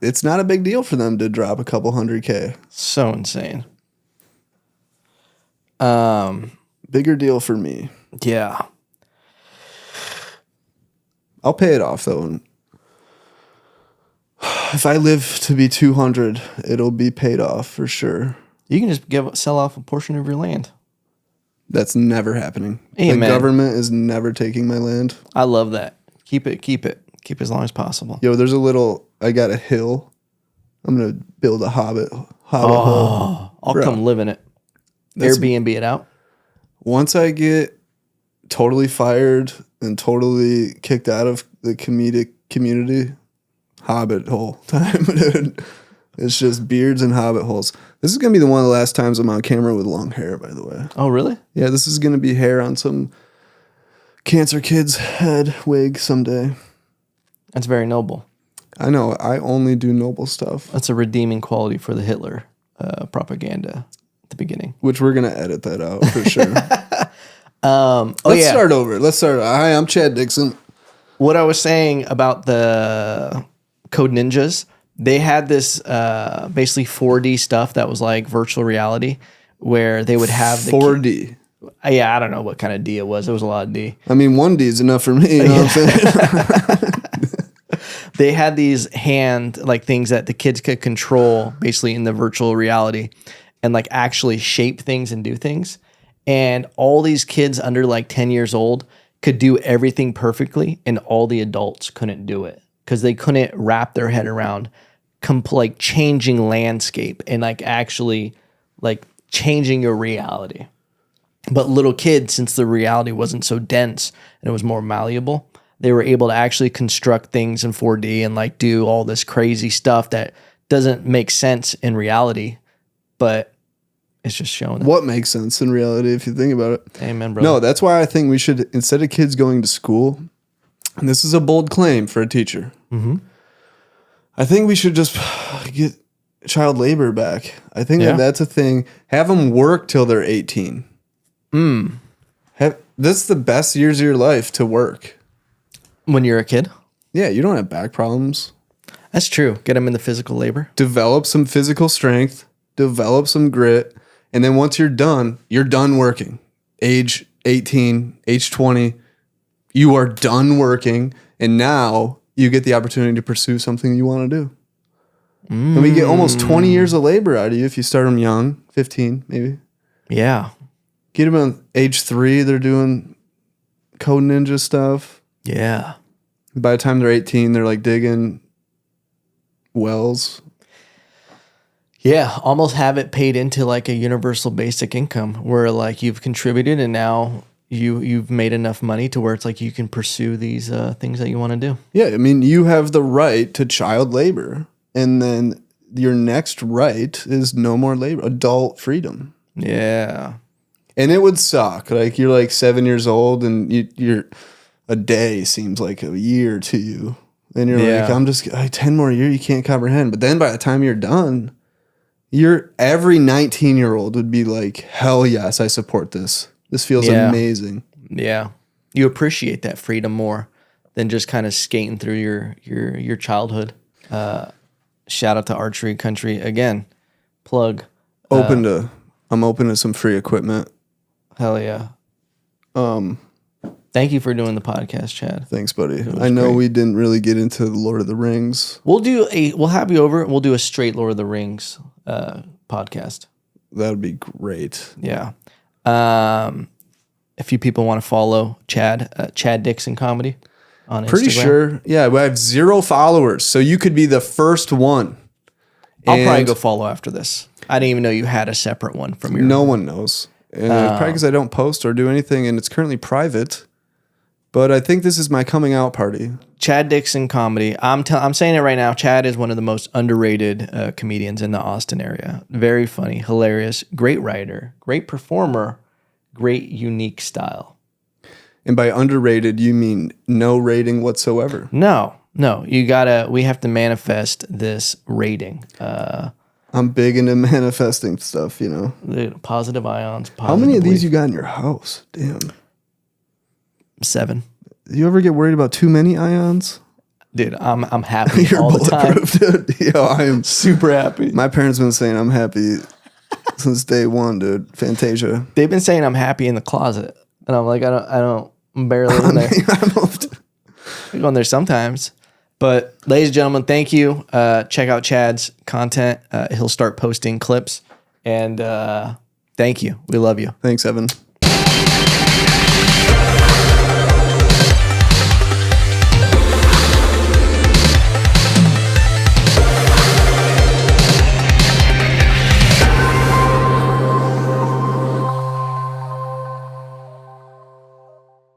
it's not a big deal for them to drop a couple $100K. So insane. Bigger deal for me. Yeah. I'll pay it off though. And if I live to be 200, it'll be paid off for sure. You can just sell off a portion of your land. That's never happening. Amen. The government is never taking my land. I love that. Keep it as long as possible. Yo, I got a hill. I'm going to build a hobbit hole. I'll come live in it. Airbnb it out. Once I get totally fired and totally kicked out of the comedic community, hobbit hole time, dude. It's just beards and hobbit holes. This is going to be one of the last times I'm on camera with long hair, by the way. Oh, really? Yeah, this is going to be hair on some cancer kid's head wig someday. That's very noble. I know. I only do noble stuff. That's a redeeming quality for the Hitler propaganda at the beginning. Which we're going to edit that out for sure. Let's start over. Hi, I'm Chad Dixon. What I was saying about the Code Ninjas, they had this basically 4D stuff that was like virtual reality where they would have 4D. Yeah, I don't know what kind of D it was. It was a lot of D. I mean, 1D is enough for me. You know what I'm saying? They had these things that the kids could control basically in the virtual reality and like actually shape things and do things. And all these kids under like 10 years old could do everything perfectly, and all the adults couldn't do it because they couldn't wrap their head around like changing landscape and like actually like changing your reality. But little kids, since the reality wasn't so dense and it was more malleable, they were able to actually construct things in 4D and like do all this crazy stuff that doesn't make sense in reality, but it's just showing. What makes sense in reality if you think about it. Amen, brother. No, that's why I think we should, instead of kids going to school, and this is a bold claim for a teacher, I think we should just get child labor back. I think that's a thing. Have them work till they're 18. This is the best years of your life to work. When you're a kid? Yeah, you don't have back problems. That's true. Get them in the physical labor. Develop some physical strength. Develop some grit. And then once you're done working. Age 18, age 20, you are done working. And now you get the opportunity to pursue something you want to do. And we get almost 20 years of labor out of you if you start them young, 15 maybe. Yeah. Get them on age 3, they're doing Code Ninja stuff. Yeah. By the time they're 18, they're like digging wells. Yeah, almost have it paid into like a universal basic income where like you've contributed and now you've made enough money to where it's like you can pursue these things that you want to do. Yeah, I mean, you have the right to child labor, and then your next right is no more labor, adult freedom. Yeah. And it would suck. Like you're like 7 years old and you're a day seems like a year to you. And you're like, 10 more years, you can't comprehend. But then by the time you're done, every 19-year-old would be like, hell yes, I support this. This feels amazing. Yeah. You appreciate that freedom more than just kind of skating through your childhood. Shout out to Archery Country again. Plug. I'm open to some free equipment. Hell yeah. Thank you for doing the podcast, Chad. Thanks, buddy. I know we didn't really get into the Lord of the Rings. We'll have you over. We'll do a straight Lord of the Rings podcast. That would be great. Yeah. A few people want to follow Chad Dixon Comedy on Instagram. Pretty sure. Yeah, we have 0 followers, so you could be the first one. I'll probably go follow after this. I didn't even know you had a separate one from your... No one knows. Probably because I don't post or do anything, and it's currently private. But I think this is my coming out party. Chad Dixon Comedy. I'm saying it right now. Chad is one of the most underrated comedians in the Austin area. Very funny, hilarious, great writer, great performer, great unique style. And by underrated, you mean no rating whatsoever? No. We have to manifest this rating. I'm big into manifesting stuff, you know. Dude, positive ions. How many of these you got in your house? Damn. 7. Do you ever get worried about too many ions? Dude, I'm happy You're all the time. Dude. Yo, I am super happy. My parents been saying I'm happy since day one, dude. Fantasia. They've been saying I'm happy in the closet, and I'm like, I'm barely in there. I go in there sometimes. But ladies and gentlemen, thank you. Check out Chad's content. He'll start posting clips, and thank you. We love you. Thanks, Evan.